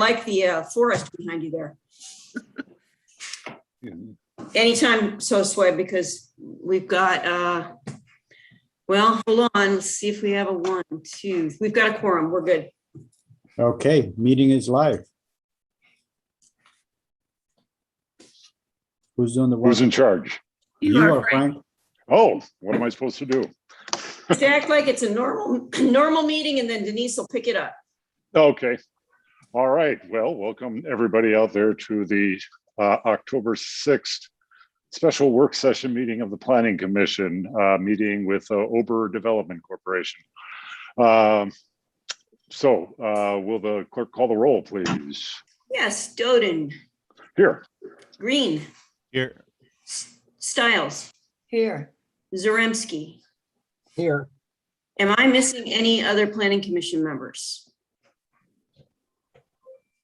like the forest behind you there. Anytime, so Sway, because we've got, well, hold on, let's see if we have a 1, 2, we've got a quorum, we're good. Okay, meeting is live. Who's doing the work? Who's in charge? You are, Frank. Oh, what am I supposed to do? Just act like it's a normal meeting and then Denise will pick it up. Okay. All right. Well, welcome everybody out there to the October 6th special work session meeting of the Planning Commission, meeting with Ober Development Corporation. So will the clerk call the roll, please? Yes, Doden. Here. Green. Here. Stiles. Here. Zaremski. Here. Am I missing any other planning commission members?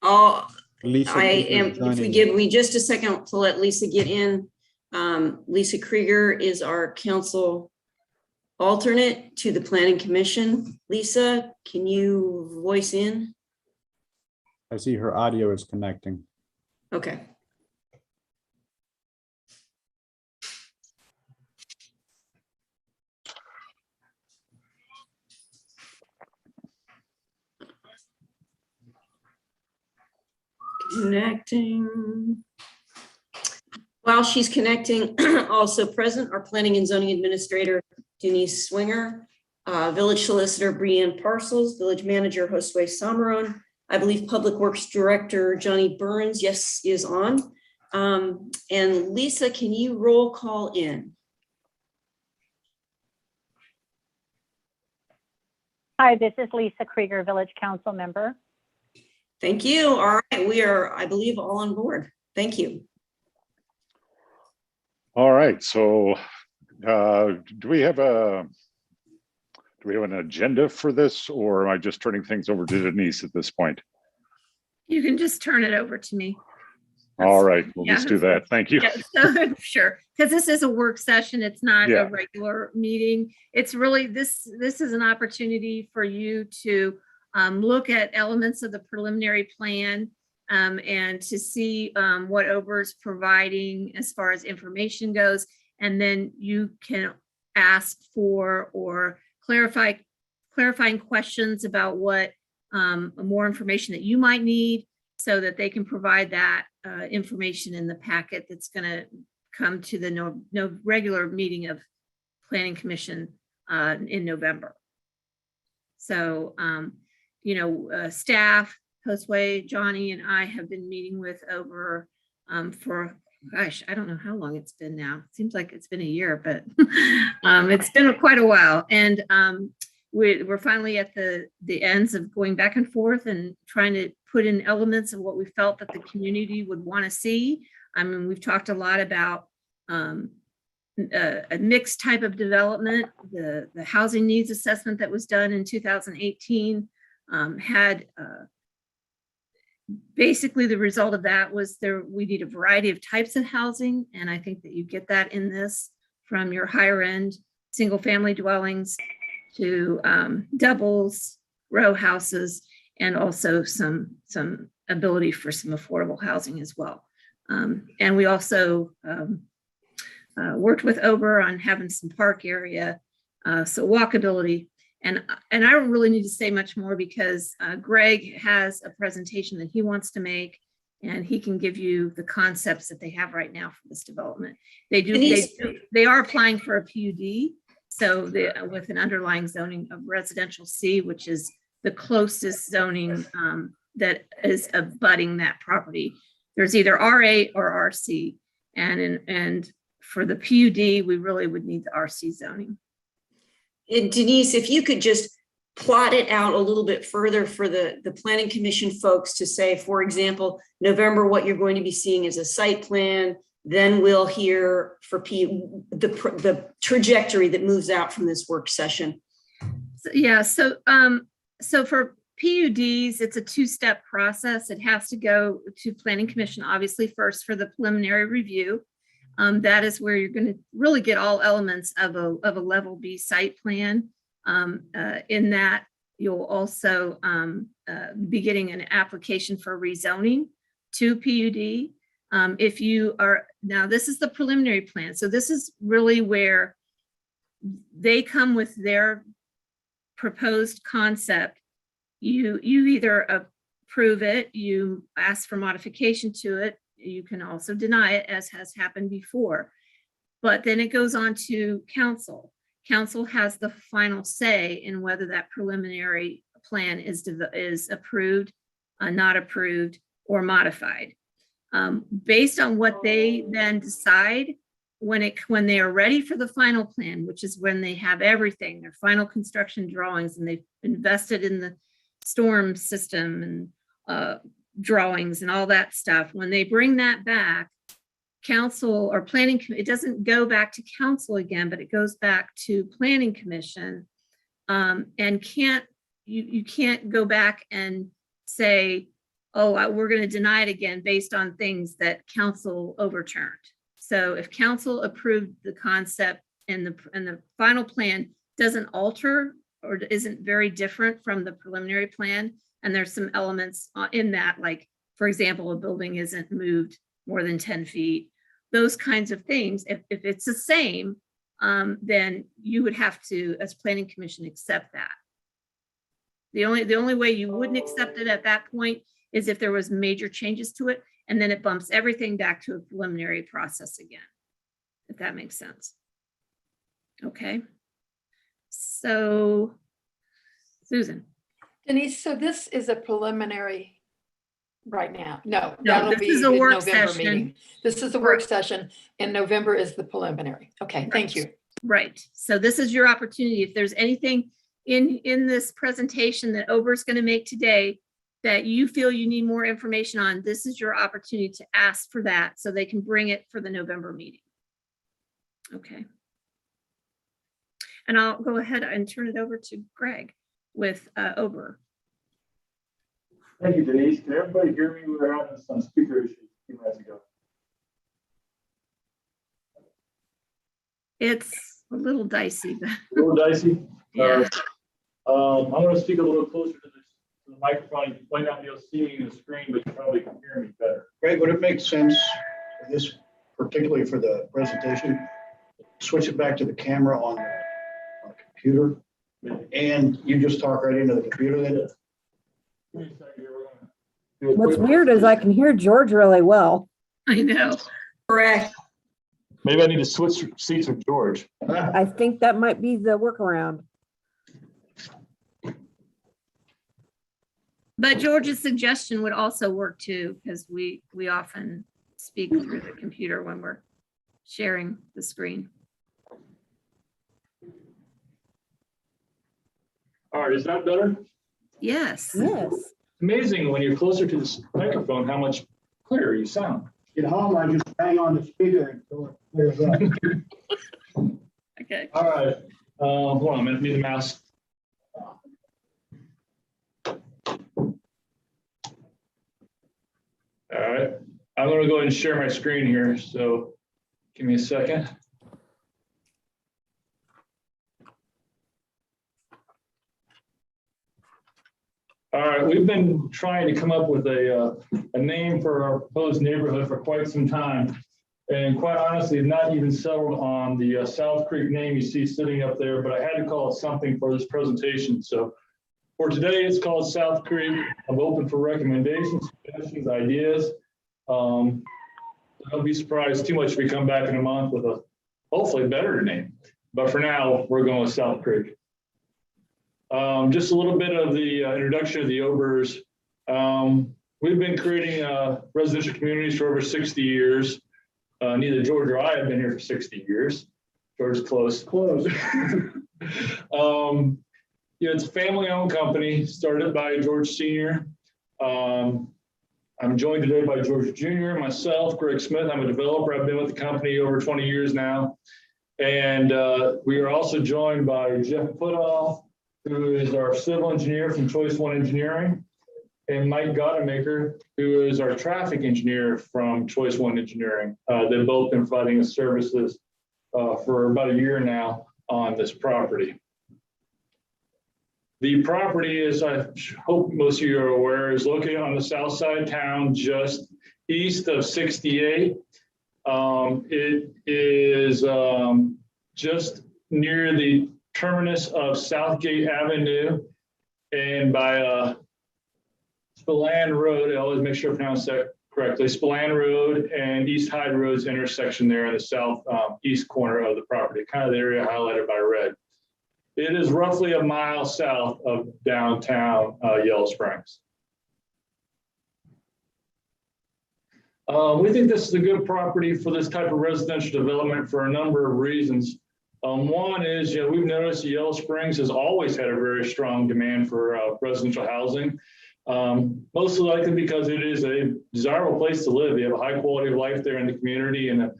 Oh, Lisa I am, is if we joining. give me just a second to let Lisa get in. Lisa Krieger is our council alternate to the planning commission. Lisa, can you voice in? I see her audio is connecting. Okay. Connecting. While she's connecting, also present are planning and zoning administrator Denise Swinger, village solicitor Brianne Parcels, village manager Josue Samaron. I believe public works director Johnny Burns, yes, is on. And Lisa, can you roll call in? Hi, this is Lisa Krieger, Village Council member. Thank you. All right, we are, I believe, all on board. Thank you. All right. So do we have an agenda for this, or am I just turning things over to Denise at this point? You can just turn it over to me. All right, we'll yeah. just do that. Thank you. Yeah, so, sure, because this is a work session. It's not Yeah. a regular meeting. It's really, this is an opportunity for you to look at elements of the preliminary plan and to see what Ober is providing as far as information goes. And then you can ask for or clarifying questions about what more information that you might need, so that they can provide that information in the packet that's going to come to the no regular meeting of Planning Commission in November. So, you know, staff, Josue, Johnny, and I have been meeting with Ober for, gosh, I don't know how long it's been now. It seems like it's been a year, but it's been quite a while. And we're finally at the ends of going back and forth and trying to put in elements of what we felt that the community would want to see. I mean, we've talked a lot about a mixed type of development. The housing needs assessment that was done in 2018 had basically the result of that was we need a variety of types of housing. And I think that you get that in this, from your higher end single family dwellings to doubles, row houses, and also some ability for some affordable housing as well. And we also worked with Ober on having some park area, so walkability. And I don't really need to say much more, because Greg has a presentation that he wants to make, and he can give you the concepts that they have right now for this development. They are applying for a PUD. So with an underlying zoning of residential C, which is the closest zoning that is abutting that property. There's either RA or RC. And for the PUD, we really would need the RC zoning. And Denise, if you could just plot it out a little bit further for the Planning Commission folks to say, for example, November, what you're going to be seeing is a site plan. Then we'll hear for the trajectory that moves out from this work session. So, yeah, so for PUDs, it's a two-step process. It has to go to Planning Commission, obviously, first for the preliminary review. That is where you're going to really get all elements of a level B site plan. In that You'll also be getting an application for rezoning to PUD. If you are, now this is the preliminary plan. So this is really where they come with their proposed concept. You either approve it, you ask for modification to it. You can also deny it, as has happened before. But then it goes on to council. Council has the final say in whether that preliminary plan is approved, not approved, or modified. Based on what they then decide, when they are ready for the final plan, which is when they have everything, their final construction drawings, and they've invested in the storm system and drawings and all that stuff, when they bring that back, council or planning, it doesn't go back to council again, but it goes back to planning commission. And you can't go back and say, oh, we're going to deny it again based on things that council overturned. So if council approved the concept and the final plan doesn't alter or isn't very different from the preliminary plan, and there's some elements in that, like, for example, a building isn't moved more than 10 feet, those kinds of things, if it's the same, then you would have to, as planning commission, accept that. The only way you wouldn't accept it at that point is if there was major changes to it, and then it bumps everything back to a preliminary process again, if that makes sense. Okay. So, Susan. Denise, so this is a preliminary right now? No, No, that'll this be is the a work November session. meeting. This is the work session, and November is the preliminary. Okay, thank you. Right. So this is your opportunity. If there's anything in this presentation that Ober's going to make today that you feel you need more information on, this is your opportunity to ask for that so they can bring it for the November meeting. Okay. And I'll go ahead and turn it over to Greg with Ober. Thank you, Denise. Can everybody hear me? We were having some speaker issues a few minutes ago. It's a little dicey, but A little dicey. yeah. I'm going to speak a little closer to the microphone. You might not be able to see me in the screen, but you probably can hear me better. Greg, would it make sense for this, particularly for the presentation, switch it back to the camera on the computer, and you just talk right into the computer then? Give me a second here. We're gonna do a What's quick- weird is I can hear George really well. I know. Correct. Maybe I need to switch seats with George. I think that might be the workaround. But George's suggestion would also work too, because we often speak through the computer when we're sharing the screen. All right, is that better? Yes. Yes. Amazing when you're closer to the microphone, how much clearer you sound. Get home, I just bang on the speaker until it clears up. Okay. All right, hold on, I'm gonna need the mouse. All right, I'm gonna go ahead and share my screen here, so give me a second. All right, we've been trying to come up with a name for our proposed neighborhood for quite some time. And quite honestly, not even settled on the South Creek name you see sitting up there, but I had to call it something for this presentation. So for today, it's called South Creek. I'm open for recommendations, suggestions, ideas. Don't be surprised too much if we come back in a month with a hopefully better name. But for now, we're going with South Creek. Just a little bit of the introduction of the Obers. We've been creating residential communities for over 60 years. Neither George or I have been here for 60 years. George is close. Close. It's a family-owned company started by George Sr. I'm joined today by George Jr., myself, Greg Smith. I'm a developer. I've been with the company over 20 years now. And we are also joined by Jeff Putoff, who is our civil engineer from Choice One Engineering, and Mike Godemaker, who is our traffic engineer from Choice One Engineering. They've both been providing us services for about a year now on this property. The property, as I hope most of you are aware, is located on the south side of town, just east of 68. It is just near the terminus of Southgate Avenue and by Spillane Road. I always make sure I pronounce that correctly. Spillane Road and East Hyde Road's intersection there in the south east corner of the property, kind of the area highlighted by red. It is roughly a mile south of downtown Yellow Springs. We think this is a good property for this type of residential development for a number of reasons. One is, we've noticed that Yellow Springs has always had a very strong demand for residential housing. Most likely because it is a desirable place to live. You have a high quality of life there in the community. And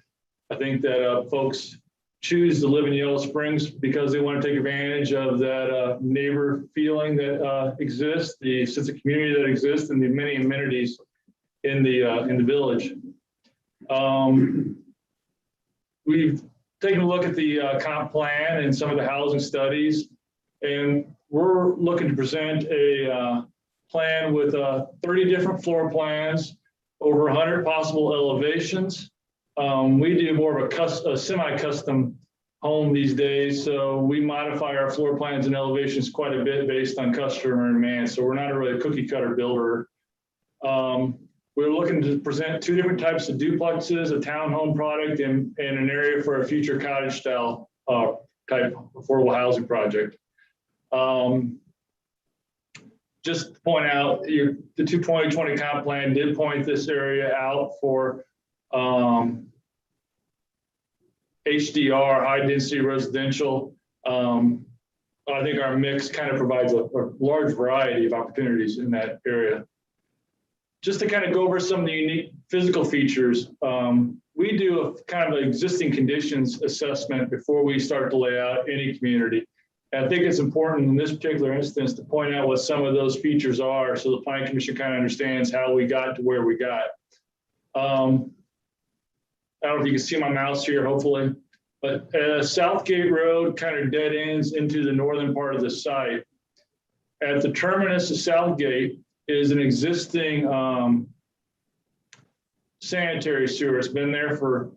I think that folks choose to live in Yellow Springs because they want to take advantage of that neighbor feeling that exists, the sense of community that exists, and the many amenities in the village. We've taken a look at the comp plan and some of the housing studies, and we're looking to present a plan with 30 different floor plans, over 100 possible elevations. We do more of a semi-custom home these days, so we modify our floor plans and elevations quite a bit based on customer demand. So we're not really a cookie cutter builder. We're looking to present 2 different types of duplexes, a townhome product and an area for a future cottage style type affordable housing project. Just to point out, the 2020 comp plan did point this area out for HDR, high density residential. I think our mix kind of provides a large variety of opportunities in that area. Just to kind of go over some of the unique physical features, we do a kind of existing conditions assessment before we start to lay out any community. And I think it's important in this particular instance to point out what some of those features are so the Planning Commission kind of understands how we got to where we got. I don't know if you can see my mouse here, hopefully, but Southgate Road kind of dead ends into the northern part of the site. At the terminus of Southgate is an existing sanitary sewer. It's been there for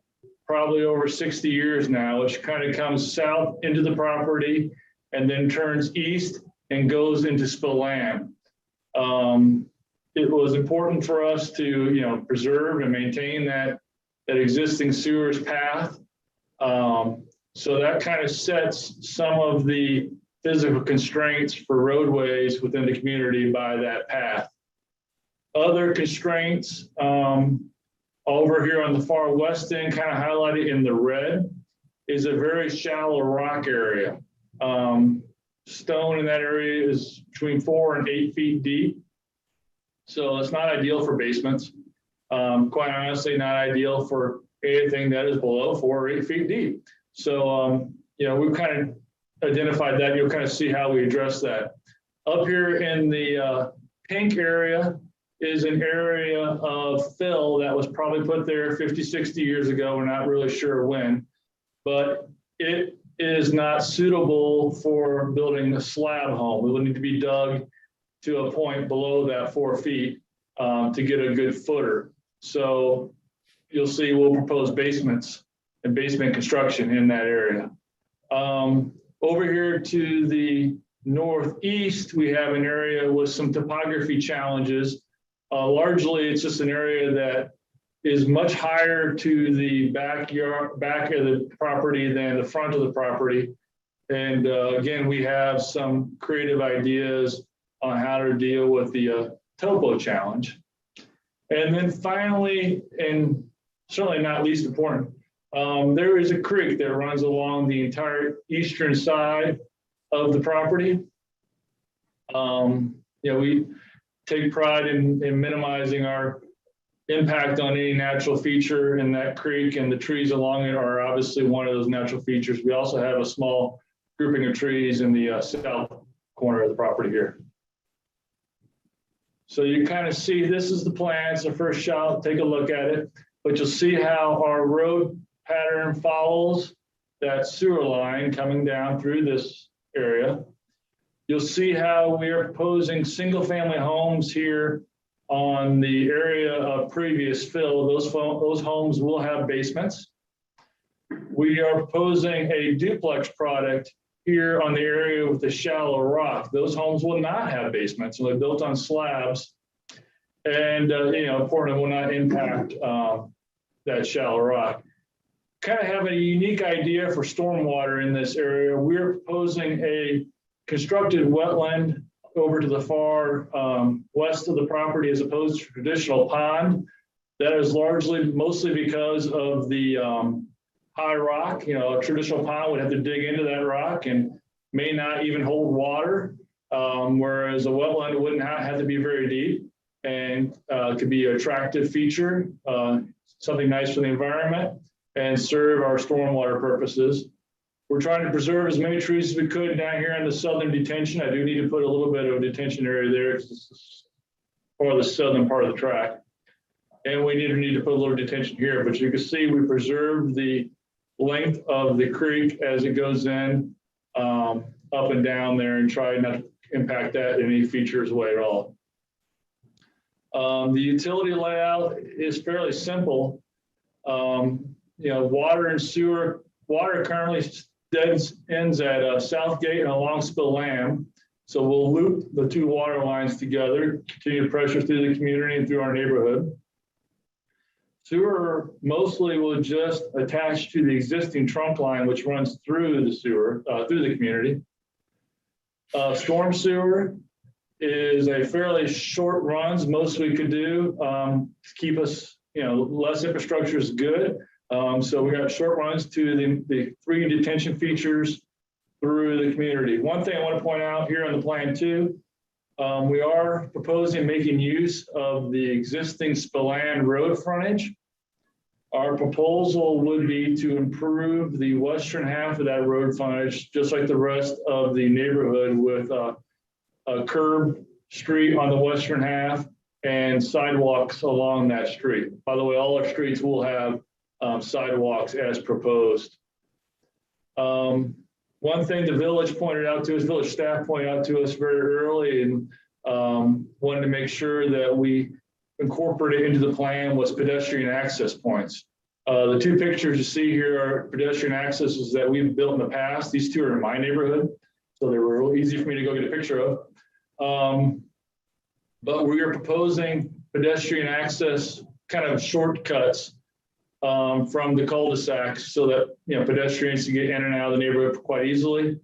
probably over 60 years now, which kind of comes south into the property and then turns east and goes into Spillane. It was important for us to, preserve and maintain that existing sewers path. So that kind of sets some of the physical constraints for roadways within the community by that path. Other constraints over here on the far west end, kind of highlighted in the red, is a very shallow rock area. Stone in that area is between 4 and 8 feet deep. So it's not ideal for basements. Quite honestly, not ideal for anything that is below 4 or 8 feet deep. So, we've kind of identified that. You'll kind of see how we address that. Up here in the pink area is an area of fill that was probably put there 50, 60 years ago. We're not really sure when, but it is not suitable for building a slab home. It will need to be dug to a point below that 4 feet to get a good footer. So you'll see we'll propose basements and basement construction in that area. Over here to the northeast, we have an area with some topography challenges. Largely, it's just an area that is much higher to the back of the property than the front of the property. And again, we have some creative ideas on how to deal with the topo challenge. And then finally, and certainly not least important, there is a creek that runs along the entire eastern side of the property. We take pride in minimizing our impact on any natural feature in that creek, and the trees along it are obviously one of those natural features. We also have a small grouping of trees in the south corner of the property here. So you kind of see, this is the plan. It's the first shot. Take a look at it, but you'll see how our road pattern follows that sewer line coming down through this area. You'll see how we are proposing single-family homes here on the area of previous fill. Those homes will have basements. We are proposing a duplex product here on the area with the shallow rock. Those homes will not have basements, so they're built on slabs. And, importantly, will not impact that shallow rock. Kind of have a unique idea for stormwater in this area. We're proposing a constructed wetland over to the far west of the property as opposed to traditional pond. That is mostly because of the high rock. A traditional pond would have to dig into that rock and may not even hold water, whereas a wetland wouldn't have to be very deep and could be an attractive feature, something nice for the environment and serve our stormwater purposes. We're trying to preserve as many trees as we could down here in the southern detention. I do need to put a little bit of a detention area there for the southern part of the track. And we need to put a little detention here, but you can see we preserved the length of the creek as it goes in up and down there and try not to impact that in any features way at all. The utility layout is fairly simple. Water and sewer, water currently ends at Southgate and along Spill Lamb. So we'll loop the two water lines together, continue pressure through the community and through our neighborhood. Sewer mostly will just attach to the existing trunk line, which runs through the sewer, through the community. Storm sewer is a fairly short runs, most we could do to keep us, less infrastructure is good. So we got short runs to the 3 detention features through the community. One thing I want to point out here on the plan too, we are proposing making use of the existing Spillane road frontage. Our proposal would be to improve the western half of that road frontage, just like the rest of the neighborhood, with a curb street on the western half and sidewalks along that street. By the way, all our streets will have sidewalks as proposed. One thing the village pointed out to us, village staff pointed out to us very early, and wanted to make sure that we incorporate it into the plan, was pedestrian access points. The 2 pictures you see here are pedestrian accesses that we've built in the past. These 2 are in my neighborhood, so they were real easy for me to go get a picture of. But we are proposing pedestrian access kind of shortcuts from the cul-de-sacs so that pedestrians can get in and out of the neighborhood quite easily.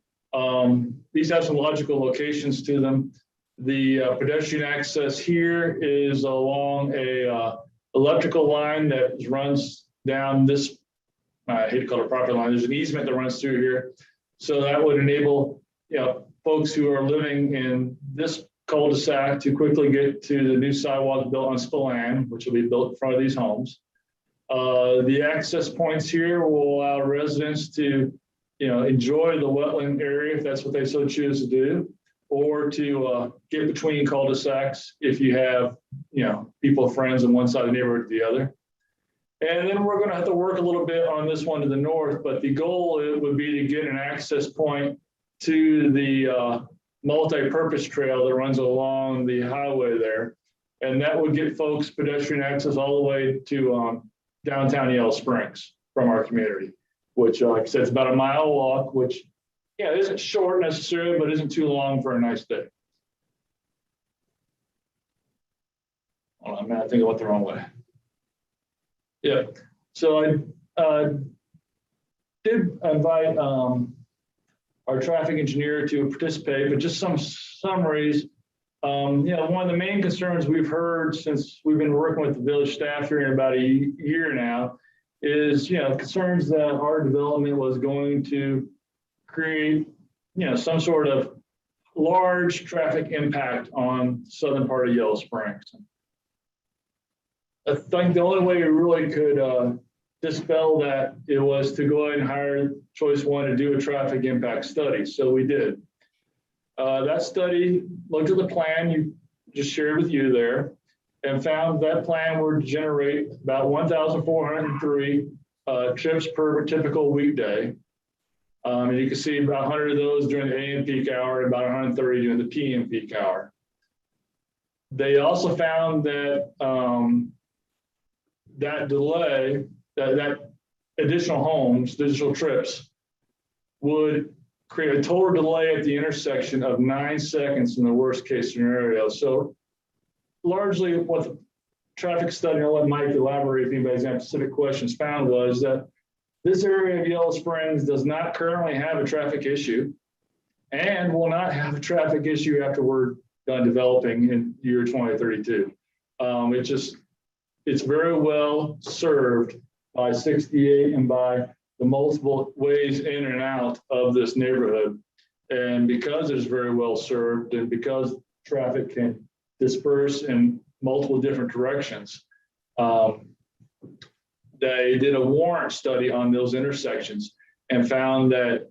These have some logical locations to them. The pedestrian access here is along a electrical line that runs down this, I hate to call it a property line, there's an easement that runs through here. So that would enable folks who are living in this cul-de-sac to quickly get to the new sidewalk built on Spillane, which will be built in front of these homes. The access points here will allow residents to, enjoy the wetland area if that's what they so choose to do, or to get between cul-de-sacs if you have, people, friends on one side of the neighborhood to the other. And then we're going to have to work a little bit on this one to the north, but the goal would be to get an access point to the multi-purpose trail that runs along the highway there. And that would get folks pedestrian access all the way to downtown Yellow Springs from our community, which, like I said, it's about a mile walk, which, isn't short necessarily, but isn't too long for a nice day. Hold on, man, I think I went the wrong way. Yeah, so I did invite our traffic engineer to participate, but just some summaries. One of the main concerns we've heard since we've been working with the village staff here in about a year now is, concerns that our development was going to create, some sort of large traffic impact on the southern part of Yellow Springs. I think the only way we really could dispel that it was to go ahead and hire Choice One to do a traffic impact study. So we did. That study looked at the plan you just shared with you there and found that plan would generate about 1,403 trips per typical weekday. And you can see about 100 of those during the AM peak hour, and about 130 during the PM peak hour. They also found that that delay, that additional homes, additional trips would create a total delay at the intersection of 9 seconds in the worst case scenario. So largely what the traffic study, I'll let Mike elaborate if anybody's got specific questions, found was that this area of Yellow Springs does not currently have a traffic issue and will not have a traffic issue after we're done developing in year 2032. It's very well served by 68 and by the multiple ways in and out of this neighborhood. And because it's very well served and because traffic can disperse in multiple different directions, they did a warrant study on those intersections and found that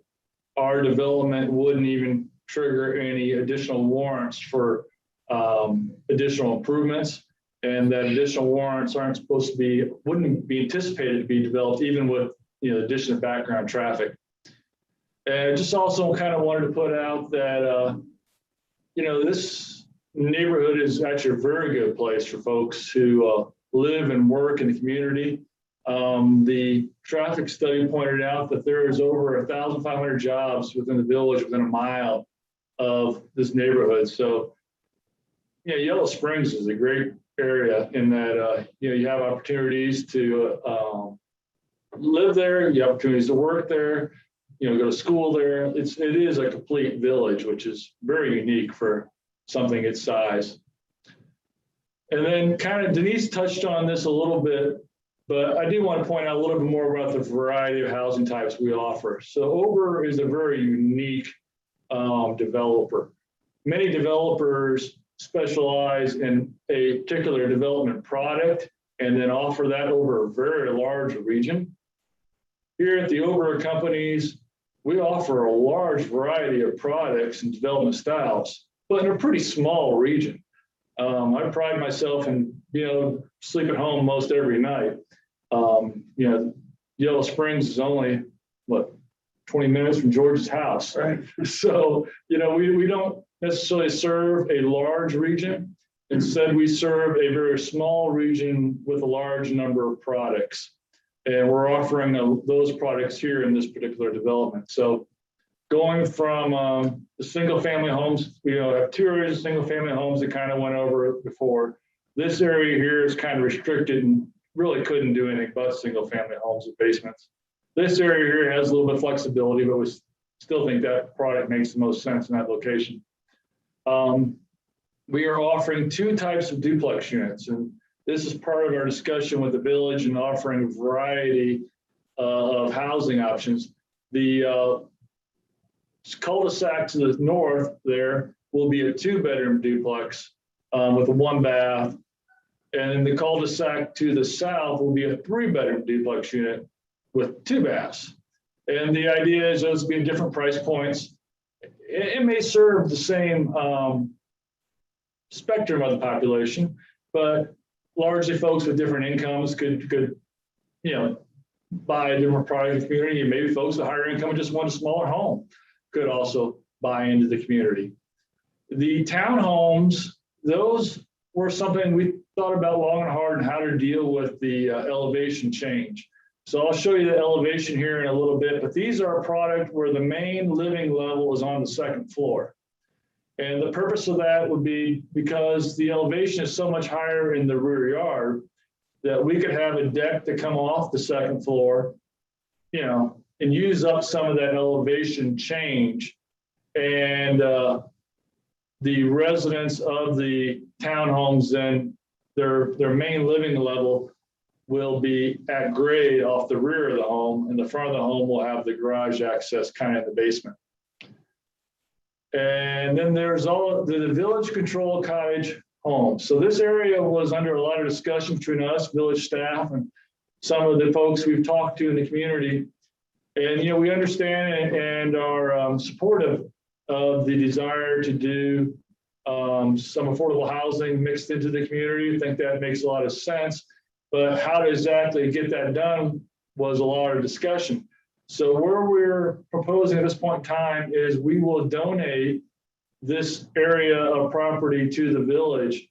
our development wouldn't even trigger any additional warrants for additional improvements, and that additional warrants aren't supposed to be, wouldn't be anticipated to be developed even with, you know, addition of background traffic. And just also kind of wanted to put out that, you know, this neighborhood is actually a very good place for folks who live and work in the community. The traffic study pointed out that there is over 1,500 jobs within the village within a mile of this neighborhood. So, yeah, Yellow Springs is a great area in that, you know, you have opportunities to live there, you have opportunities to work there, you know, go to school there. It is a complete village, which is very unique for something its size. And then kind of Denise touched on this a little bit, but I do want to point out a little bit more about the variety of housing types we offer. So Ober is a very unique developer. Many developers specialize in a particular development product and then offer that over a very large region. Here at the Ober companies, we offer a large variety of products and development styles, but in a pretty small region. I pride myself in being able to sleep at home most every night. You know, Yellow Springs is only, what, 20 minutes from George's house, right? So, you know, we don't necessarily serve a large region. Instead, we serve a very small region with a large number of products. And we're offering those products here in this particular development. So going from the single family homes, we have 2 areas of single family homes that kind of went over before. This area here is kind of restricted and really couldn't do anything but single family homes with basements. This area here has a little bit of flexibility, but we still think that product makes the most sense in that location. We are offering 2 types of duplex units, and this is part of our discussion with the village and offering a variety of housing options. The cul-de-sac to the north there will be a 2-bedroom duplex with a 1 bath. And the cul-de-sac to the south will be a 3-bedroom duplex unit with 2 baths. And the idea is those be different price points. It may serve the same spectrum of the population, but largely folks with different incomes could you know, buy a different product in the community. And maybe folks with higher income just want a smaller home could also buy into the community. The townhomes, those were something we thought about long and hard and how to deal with the elevation change. So I'll show you the elevation here in a little bit, but these are a product where the main living level is on the 2nd floor. And the purpose of that would be because the elevation is so much higher in the rear yard that we could have a deck to come off the 2nd floor, you know, and use up some of that elevation change. And the residents of the townhomes, then their main living level will be at grade off the rear of the home, and the front of the home will have the garage access kind of in the basement. And then there's all the village control cottage homes. So this area was under a lot of discussion between us, village staff, and some of the folks we've talked to in the community. And, you know, we understand and are supportive of the desire to do some affordable housing mixed into the community. I think that makes a lot of sense. But how to exactly get that done was a lot of discussion. So where we're proposing at this point in time is we will donate this area of property to the village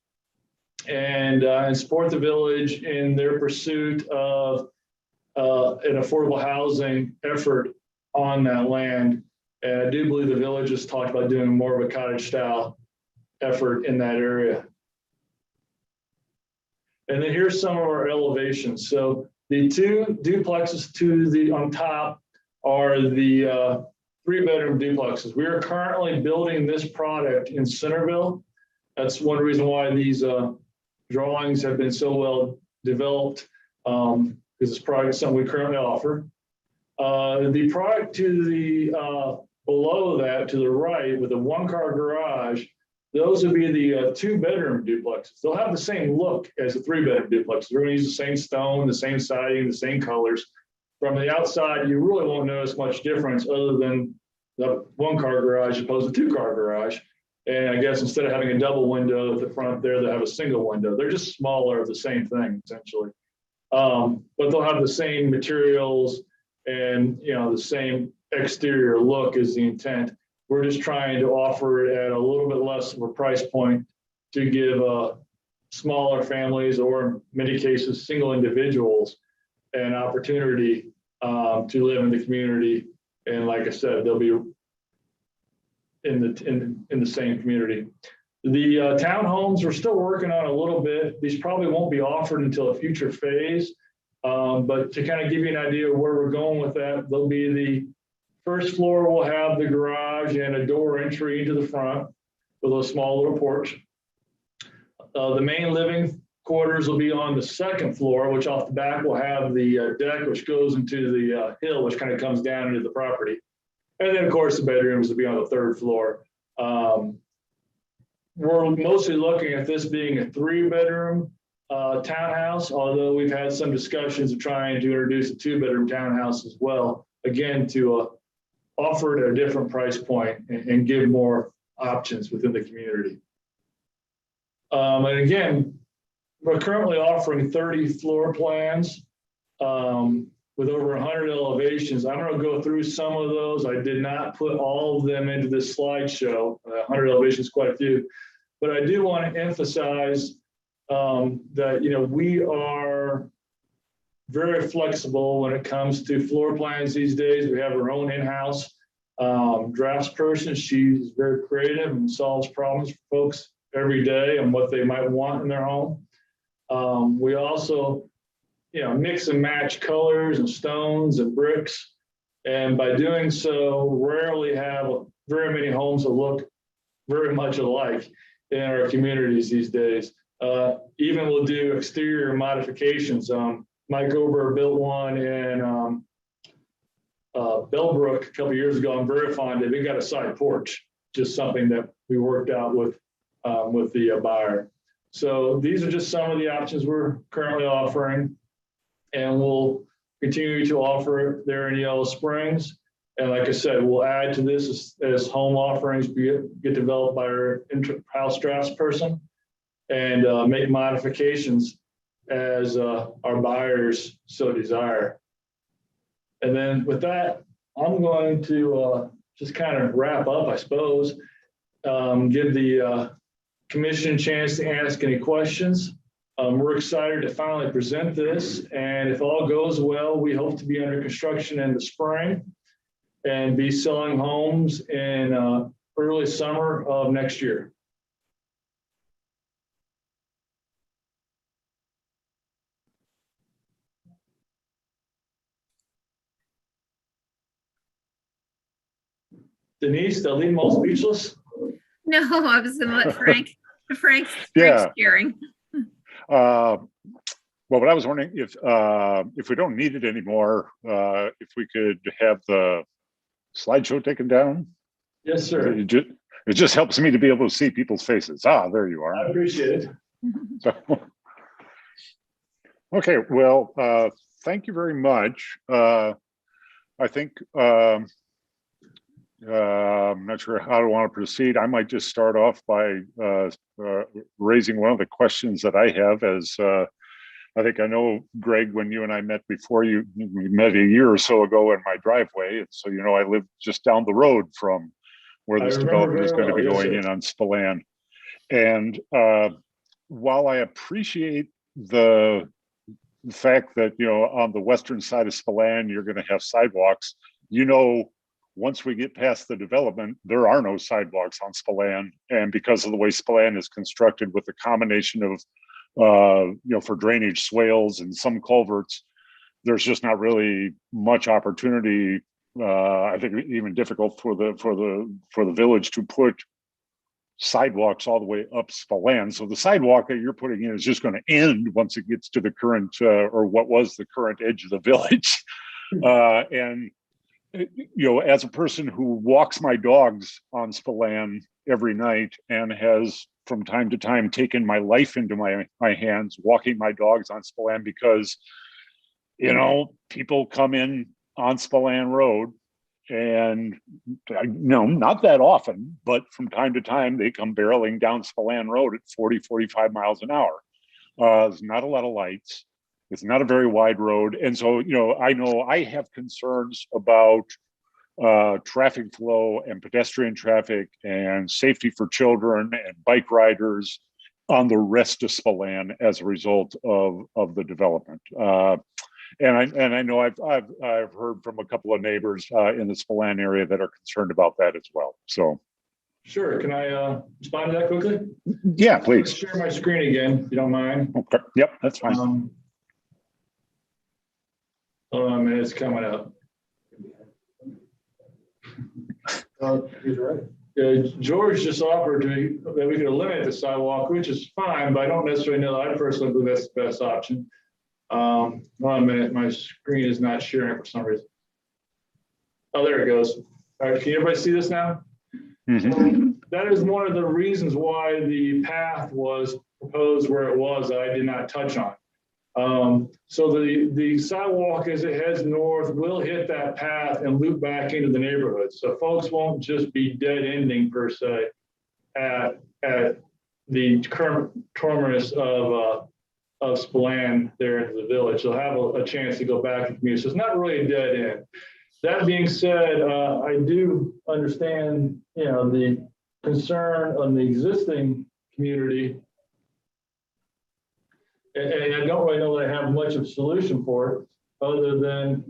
and support the village in their pursuit of an affordable housing effort on that land. And I do believe the village has talked about doing more of a cottage style effort in that area. And then here's some of our elevations. So the two duplexes to the on top are the 3-bedroom duplexes. We are currently building this product in Centerville. That's one reason why these drawings have been so well developed, because this product is something we currently offer. The product to the below that, to the right, with a 1-car garage, those would be the 2-bedroom duplexes. They'll have the same look as the 3-bedroom duplexes. We're going to use the same stone, the same siding, the same colors. From the outside, you really won't notice much difference other than the 1-car garage opposed to 2-car garage. And I guess instead of having a double window at the front there, they'll have a single window. They're just smaller of the same thing, essentially. But they'll have the same materials and, you know, the same exterior look is the intent. We're just trying to offer it at a little bit less of a price point to give smaller families, or in many cases, single individuals, an opportunity to live in the community. And like I said, they'll be in the same community. The townhomes, we're still working on a little bit. These probably won't be offered until a future phase. But to kind of give you an idea of where we're going with that, there'll be the first floor will have the garage and a door entry into the front with a small little porch. The main living quarters will be on the 2nd floor, which off the back will have the deck, which goes into the hill, which kind of comes down into the property. And then, of course, the bedrooms will be on the 3rd floor. We're mostly looking at this being a 3-bedroom townhouse, although we've had some discussions of trying to introduce a 2-bedroom townhouse as well, again, to offer it at a different price point and give more options within the community. And again, we're currently offering 30 floor plans with over 100 elevations. I'm going to go through some of those. I did not put all of them into this slideshow. 100 elevations, quite a few. But I do want to emphasize that, you know, we are very flexible when it comes to floor plans these days. We have our own in-house drafts person. She's very creative and solves problems for folks every day and what they might want in their home. We also, you know, mix and match colors and stones and bricks. And by doing so, rarely have very many homes that look very much alike in our communities these days. Even we'll do exterior modifications. Mike Ober built one in Bellbrook a couple of years ago. I'm very fond of it. It got a side porch, just something that we worked out with the buyer. So these are just some of the options we're currently offering, and we'll continue to offer it there in Yellow Springs. And like I said, we'll add to this as home offerings get developed by our in-house drafts person, and make modifications as our buyers so desire. And then with that, I'm going to just kind of wrap up, I suppose, give the commission a chance to ask any questions. We're excited to finally present this, and if all goes well, we hope to be under construction in the spring and be selling homes in early summer of next year. Denise, they'll leave them all speechless. No, I was going to let Frank's Yeah. sharing. Well, but I was wondering if we don't need it anymore, if we could have the slideshow taken down. Yes, sir. It just helps me to be able to see people's faces. Ah, there you are. I appreciate it. So, okay, well, thank you very much. I think I'm not sure how I want to proceed. I might just start off by raising one of the questions that I have as I think I know, Greg, when you and I met before, we met a year or so ago in my driveway. And so, I live just down the road from where I this remember development is very going to be well. Yes, going sir. in on Spillane. And while I appreciate the fact that, on the western side of Spillane, you're going to have sidewalks, once we get past the development, there are no sidewalks on Spillane. And because of the way Spillane is constructed with a combination of, for drainage swales and some culverts, there's just not really much opportunity. I think even difficult for the village to put sidewalks all the way up Spillane. So the sidewalk that you're putting in is just going to end once it gets to the current or what was the current edge of the village. And as a person who walks my dogs on Spillane every night and has from time to time taken my life into my hands walking my dogs on Spillane, because people come in on Spillane Road, and not that often, but from time to time they come barreling down Spillane Road at 40-45 miles an hour. There's not a lot of lights. It's not a very wide road. And so, I know I have concerns about traffic flow and pedestrian traffic and safety for children and bike riders on the rest of Spillane as a result of the development. And I know I've heard from a couple of neighbors in the Spillane area that are concerned about that as well. So. Sure. Can I respond to that quickly? Yeah, I'll please. share my screen again, if you don't mind. Okay. Yep, that's fine. Hold on a minute, it's coming up. He's right. George just offered to me that we could eliminate the sidewalk, which is fine, but I don't necessarily know. I personally believe that's the best option. Hold on a minute, my screen is not sharing for some reason. Oh, there it goes. All right, can everybody see this now? Mm-hmm. That is one of the reasons why the path was proposed where it was that I did not touch on. So the sidewalk as it heads north will hit that path and loop back into the neighborhood. So folks won't just be dead ending per se at the current terminus of Spillane there into the village. They'll have a chance to go back and commute. So it's not really a dead end. That being said, I do understand, the concern on the existing community. And I don't really know that I have much of a solution for it, other than,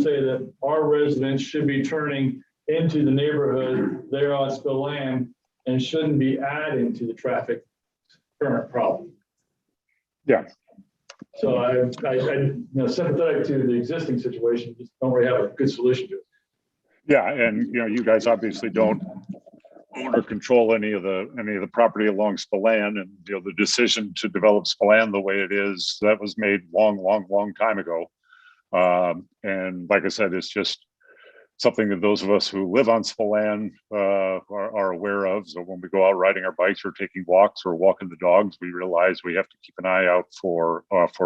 say that our residents should be turning into the neighborhood there on Spillane and shouldn't be adding to the traffic current problem. Yeah. So I'm sympathetic to the existing situation, just don't really have a good solution to it. Yeah, and you guys obviously don't own or control any of the property along Spillane, and the decision to develop Spillane the way it is, that was made long time ago. And like I said, it's just something that those of us who live on Spillane are aware of. So when we go out riding our bikes or taking walks or walking the dogs, we realize we have to keep an eye out for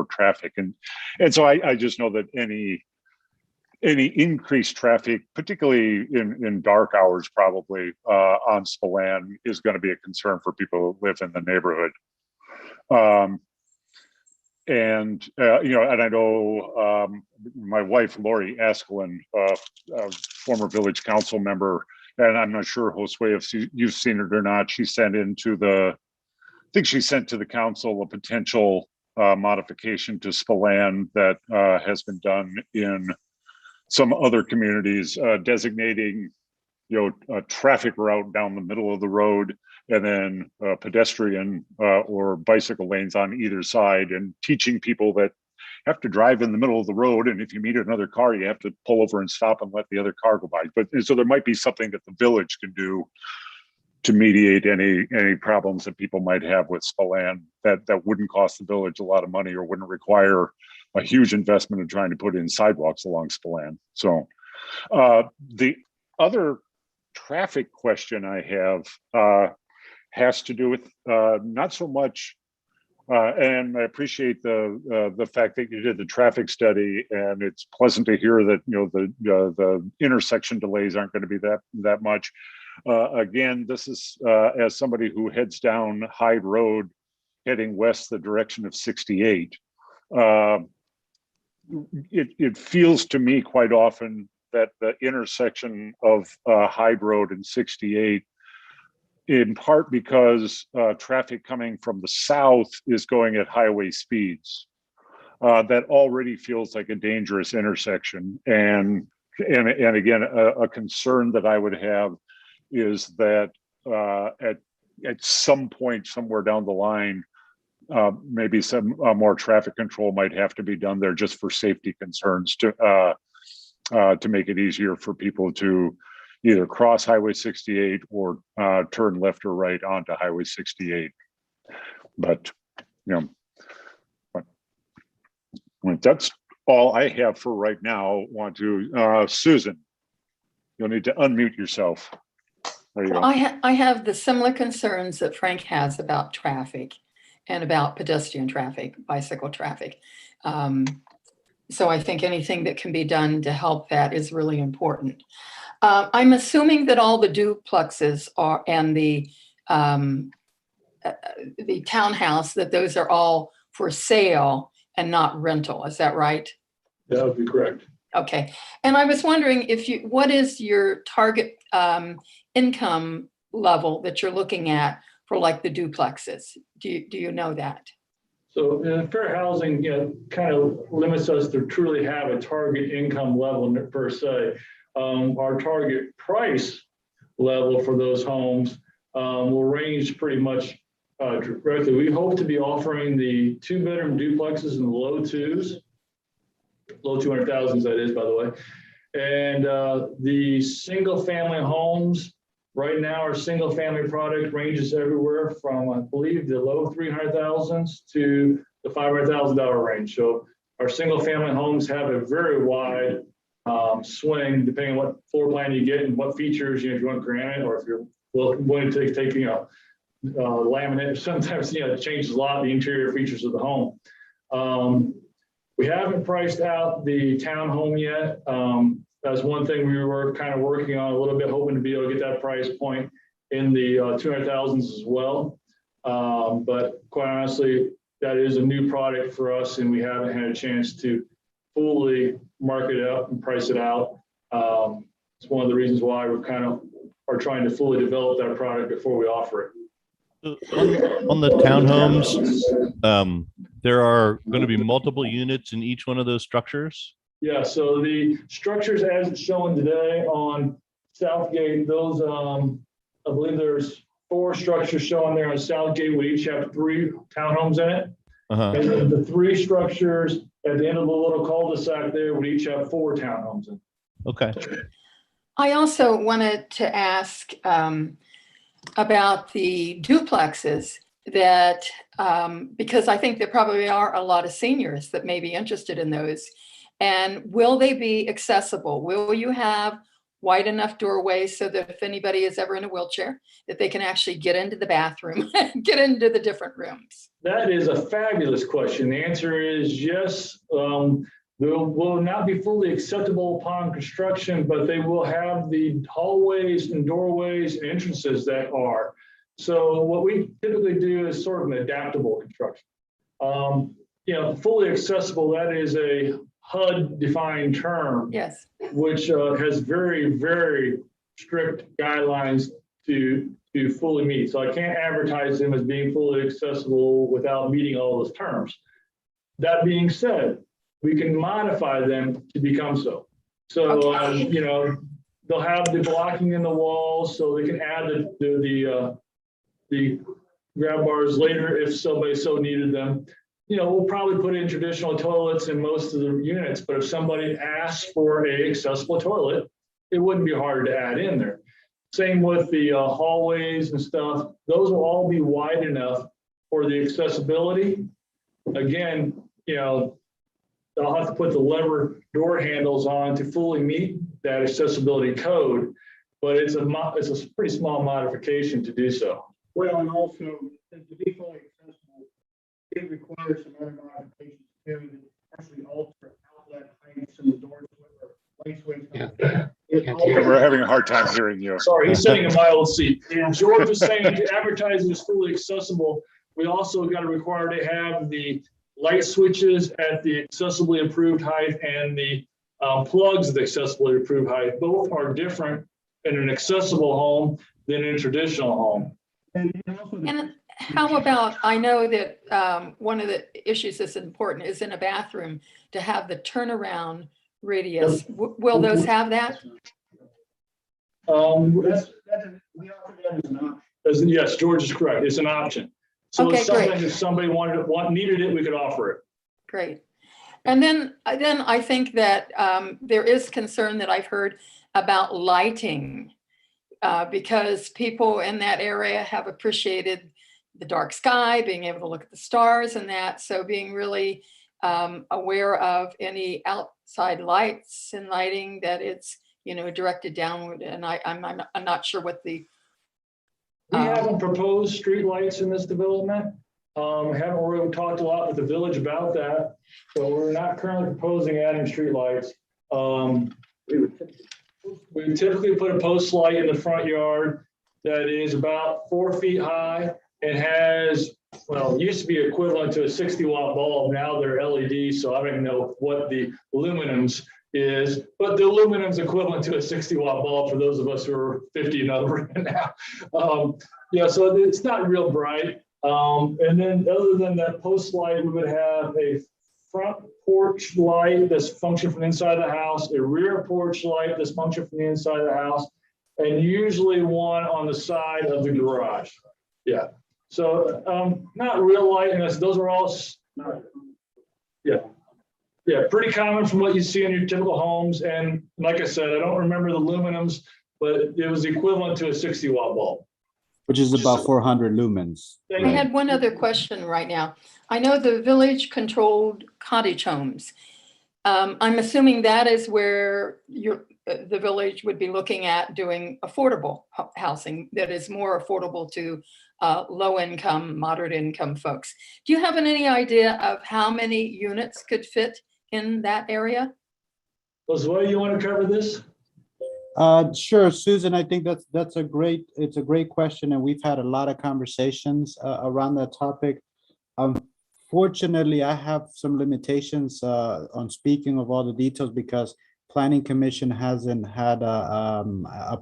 traffic. And so I just know that any increased traffic, particularly in dark hours, probably on Spillane, is going to be a concern for people who live in the neighborhood. And I know my wife, Lori Askelin, a former village council member, and I'm not sure, Josue, if you've seen it or not, she sent to the council a potential modification to Spillane that has been done in some other communities, designating a traffic route down the middle of the road, and then pedestrian or bicycle lanes on either side, and teaching people that have to drive in the middle of the road, and if you meet another car, you have to pull over and stop and let the other car go by. But so there might be something that the village can do to mediate any problems that people might have with Spillane that wouldn't cost the village a lot of money or wouldn't require a huge investment in trying to put in sidewalks along Spillane. So the other traffic question I have has to do with not so much, and I appreciate the fact that you did the traffic study, and it's pleasant to hear that the intersection delays aren't going to be that much. Again, this is as somebody who heads down Hyde Road, heading west the direction of 68. it feels to me quite often that the intersection of Hyde Road and 68, in part because traffic coming from the south is going at highway speeds, that already feels like a dangerous intersection. And again, a concern that I would have is that at some point somewhere down the line, maybe some more traffic control might have to be done there just for safety concerns to make it easier for people to either cross Highway 68 or turn left or right onto Highway 68. But, you know, that's all I have for right now. Susan, you'll need to unmute yourself. There you go. I have the similar concerns that Frank has about traffic and about pedestrian traffic, bicycle traffic. So I think anything that can be done to help that is really important. I'm assuming that all the duplexes are and the townhouse, that those are all for sale and not rental. Is that right? That would be correct. Okay. And I was wondering what is your target income level that you're looking at for like the duplexes? Do you know that? So fair housing, kind of limits us to truly have a target income level per se. Our target price level for those homes will range pretty much directly. We hope to be offering the 2-bedroom duplexes in the low 2s, low 200,000s that is, by the way. And the single family homes, right now our single family product ranges everywhere from, I believe, the low 300,000s to the $500,000 range. So our single family homes have a very wide swing depending on what floor plan you get and what features, if you want granite or if you're willing to take laminate. Sometimes, it changes a lot of the interior features of the home. We haven't priced out the townhome yet. That's one thing we were kind of working on a little bit, hoping to be able to get that price point in the 200,000s as well. But quite honestly, that is a new product for us, and we haven't had a chance to fully market it up and price it out. It's one of the reasons why we're kind of are trying to fully develop that product before we offer it. On the townhomes, there are going to be multiple units in each one of those structures? Yeah, so the structures as it's shown today on Southgate, those, I believe there's 4 structures shown there on Southgate. We each have 3 townhomes in it. And then the 3 structures at the end of the little cul-de-sac there would each have 4 townhomes in. Okay. I also wanted to ask about the duplexes that, because I think there probably are a lot of seniors that may be interested in those. And will they be accessible? Will you have wide enough doorways so that if anybody is ever in a wheelchair, that they can actually get into the bathroom, get into the different rooms? That is a fabulous question. The answer is yes. They will not be fully acceptable upon construction, but they will have the hallways and doorways and entrances that are. So what we typically do is sort of an adaptable construction. Fully accessible, that is a HUD defined term. Yes. Which has very, very strict guidelines to fully meet. So I can't advertise them as being fully accessible without meeting all those terms. That being said, we can modify them to become so. So, they'll have the blocking in the walls, so they can add the grab bars later if somebody so needed them. We'll probably put in traditional toilets in most of the units, but if somebody asks for a accessible toilet, it wouldn't be hard to add in there. Same with the hallways and stuff. Those will all be wide enough for the accessibility. Again, I'll have to put the lever door handles on to fully meet that accessibility code, but it's a pretty small modification to do so. Well, and also to be fully accessible, it requires some other modifications too, that actually alter outlet heights and the door light switch. We're having a hard time hearing you. Sorry, he's sitting in my old seat. And George was saying to advertise it as fully accessible, we also got to require to have the light switches at the accessibly approved height and the plugs at the accessibly approved height. Both are different in an accessible home than in a traditional home. And how about, I know that one of the issues that's important is in a bathroom to have the turnaround radius. Will those have that? We offer that as an option. Yes, George is correct. It's an option. So Okay, it's something great. if somebody needed it, we could offer it. Great. And then I think that there is concern that I've heard about lighting because people in that area have appreciated the dark sky, being able to look at the stars and that. So being really aware of any outside lights and lighting that it's, directed downward. And I'm not sure what the. We haven't proposed street lights in this development. Haven't really talked a lot with the village about that. So we're not currently proposing adding street lights. We typically put a post light in the front yard that is about 4 feet high and has, well, it used to be equivalent to a 60-watt bulb. Now they're LED, so I don't even know what the luminance is, but the luminance equivalent to a 60-watt bulb for those of us who are 50 and over now. Yeah, so it's not real bright. And then other than that post light, we would have a front porch light that's function from inside the house, a rear porch light that's function from the inside of the house, and usually one on the side of the garage. Yeah. So not real light, and those are all, yeah, pretty common from what you see in your typical homes. And like I said, I don't remember the luminance, but it was equivalent to a 60-watt bulb. Which is about 400 lumens. I had one other question right now. I know the village-controlled cottage homes. I'm assuming that is where the village would be looking at doing affordable housing that is more affordable to low-income, moderate-income folks. Do you have any idea of how many units could fit in that area? Josue, you want to cover this? Sure, Susan, I think it's a great question, and we've had a lot of conversations around that topic. Fortunately, I have some limitations on speaking of all the details because Planning Commission hasn't had a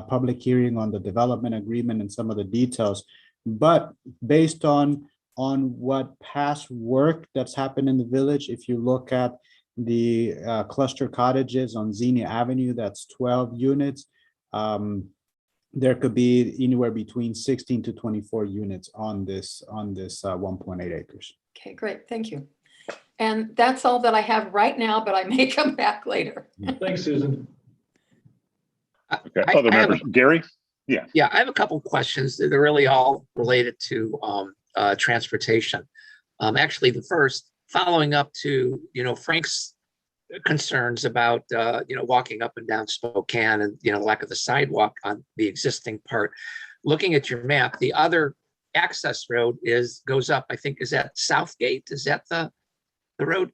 public hearing on the development agreement and some of the details. But based on what past work that's happened in the village, if you look at the cluster cottages on Xenia Avenue, that's 12 units. There could be anywhere between 16 to 24 units on this 1.8 acres. Okay, great, thank you. And that's all that I have right now, but I may come back later. Thanks, Susan. Okay, other members, Gary? Yeah. Yeah, I have a couple of questions. They're really all related to transportation. Actually, the first, following up to Frank's concerns about walking up and down Spokane and lack of the sidewalk on the existing part. Looking at your map, the other access road goes up. I think is that Southgate? Is that the road?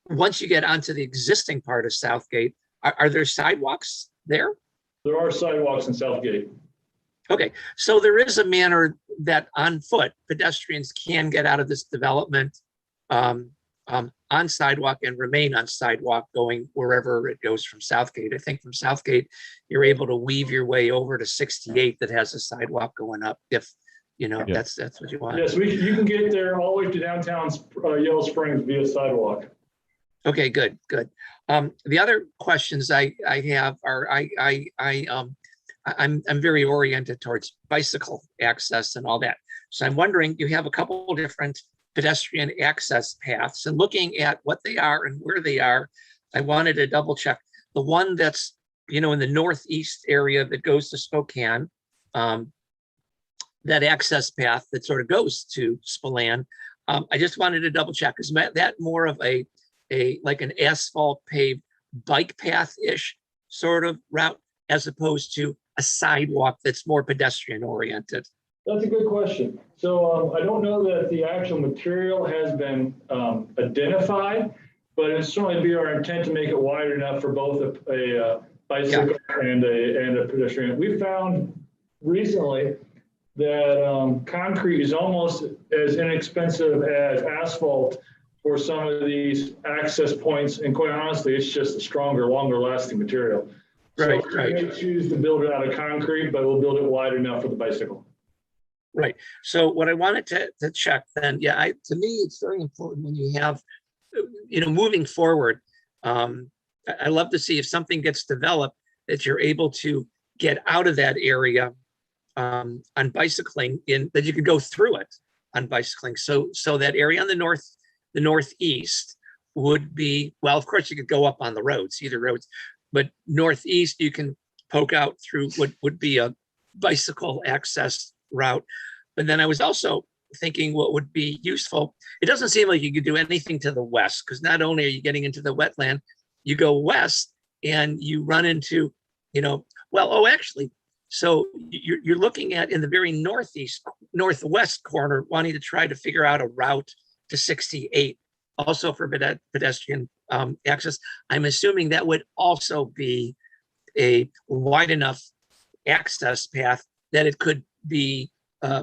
Once you get onto the existing part of Southgate, are there sidewalks there? There are sidewalks in Southgate. Okay, so there is a manner that on foot pedestrians can get out of this development on sidewalk and remain on sidewalk going wherever it goes from Southgate. I think from Southgate, you're able to weave your way over to 68 that has a sidewalk going up if that's what you want. Yes, you can get there all the way to downtown Yellow Springs via sidewalk. Okay, good. The other questions I have are I'm very oriented towards bicycle access and all that. So I'm wondering, you have a couple different pedestrian access paths, and looking at what they are and where they are, I wanted to double check. The one that's in the northeast area that goes to Spokane, that access path that sort of goes to Spillane, I just wanted to double check. Is that more of a like an asphalt paved bike path-ish sort of route as opposed to a sidewalk that's more pedestrian oriented? That's a good question. So I don't know that the actual material has been identified, but it'd certainly be our intent to make it wide enough for both a bicycle and a pedestrian. We found recently that concrete is almost as inexpensive as asphalt for some of these access points. And quite honestly, it's just a stronger, longer lasting material. Right, So we right. may choose to build it out of concrete, but we'll build it wide enough for the bicycle. Right. So what I wanted to check then, yeah, to me, it's very important when you have, moving forward. I love to see if something gets developed that you're able to get out of that area on bicycling that you could go through it on bicycling. So that area on the northeast would be, well, of course you could go up on the roads, either roads, but northeast you can poke out through what would be a bicycle access route. But then I was also thinking what would be useful. It doesn't seem like you could do anything to the west, because not only are you getting into the wetland, you go west and you run into, actually, so you're looking at in the very northwest corner, wanting to try to figure out a route to 68, also for pedestrian access. I'm assuming that would also be a wide enough access path that it could be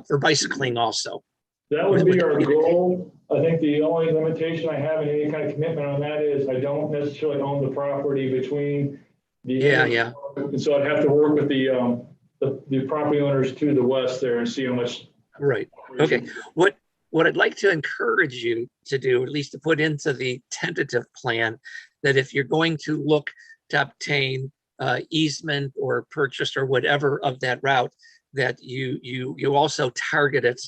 for bicycling also. That would be our goal. I think the only limitation I have in any kind of commitment on that is I don't necessarily own the property between the. Yeah. And so I'd have to work with the property owners to the west there and see how much. Right. Okay. What I'd like to encourage you to do, at least to put into the tentative plan, that if you're going to look to obtain easement or purchase or whatever of that route, that you also target it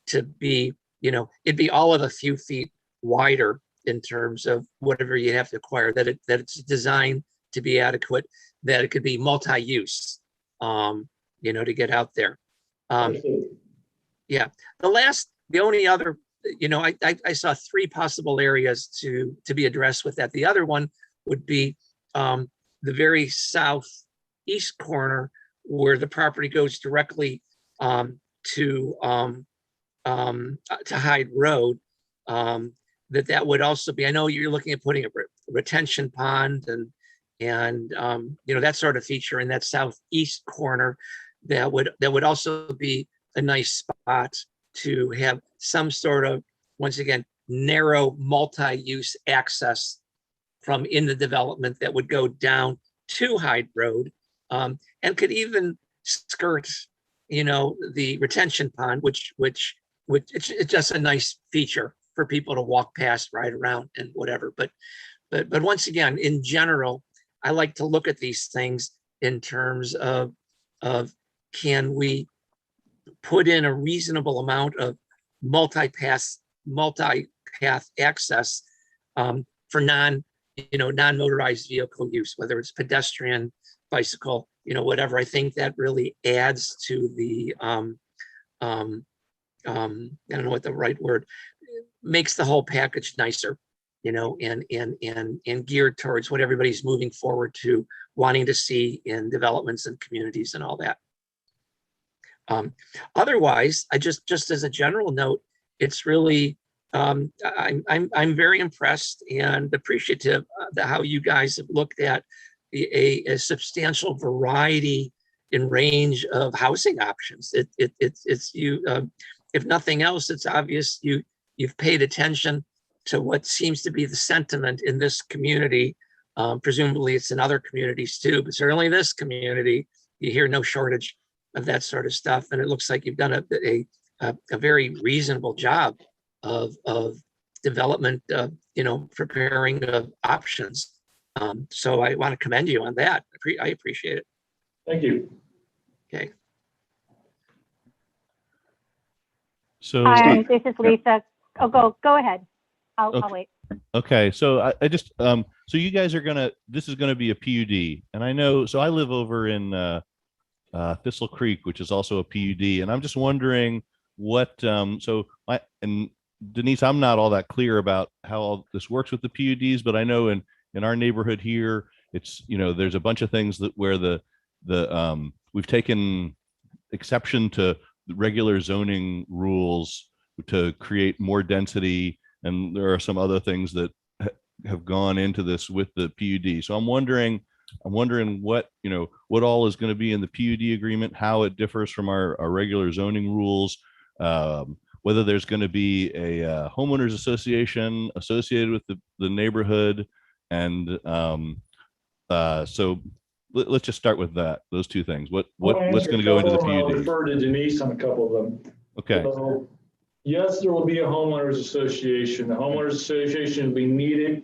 to be, it'd be all of a few feet wider in terms of whatever you have to acquire, that it's designed to be adequate, that it could be multi-use, to get out there. Yeah. The only other, I saw three possible areas to be addressed with that. The other one would be the very southeast corner where the property goes directly to Hyde Road. That would also be, I know you're looking at putting a retention pond and that sort of feature in that southeast corner. That would also be a nice spot to have some sort of, once again, narrow multi-use access from in the development that would go down to Hyde Road, and could even skirt, the retention pond, which it's just a nice feature for people to walk past, ride around, and whatever. But once again, in general, I like to look at these things in terms of can we put in a reasonable amount of multi-path access for non-motorized vehicle use, whether it's pedestrian, bicycle, whatever. I think that really adds to the I don't know what the right word, makes the whole package nicer, and geared towards what everybody's moving forward to wanting to see in developments and communities and all that. Otherwise, I just as a general note, it's really I'm very impressed and appreciative of how you guys have looked at a substantial variety in range of housing options. It's you, if nothing else, it's obvious you've paid attention to what seems to be the sentiment in this community. Presumably it's in other communities too, but certainly this community, you hear no shortage of that sort of stuff. And it looks like you've done a very reasonable job of development, preparing of options. So I want to commend you on that. I appreciate it. Thank you. Okay. So Hi, this is Lisa. Oh, go ahead. I'll wait. okay, so I just so you guys are this is gonna be a PUD, and I know, so I live over in Thistle Creek, which is also a PUD, and I'm just wondering what and Denise, I'm not all that clear about how all this works with the PUDs, but I know in our neighborhood here, it's, there's a bunch of things where we've taken exception to the regular zoning rules to create more density, and there are some other things that have gone into this with the PUD. So I'm wondering I'm wondering what, what all is going to be in the PUD agreement, how it differs from our regular zoning rules, whether there's going to be a homeowners association associated with the neighborhood. And so let's just start with those two things. What's going to go into the I'll PUD? refer to Denise on a couple of them. Okay. So, yes, there will be a homeowners association. The homeowners association will be needed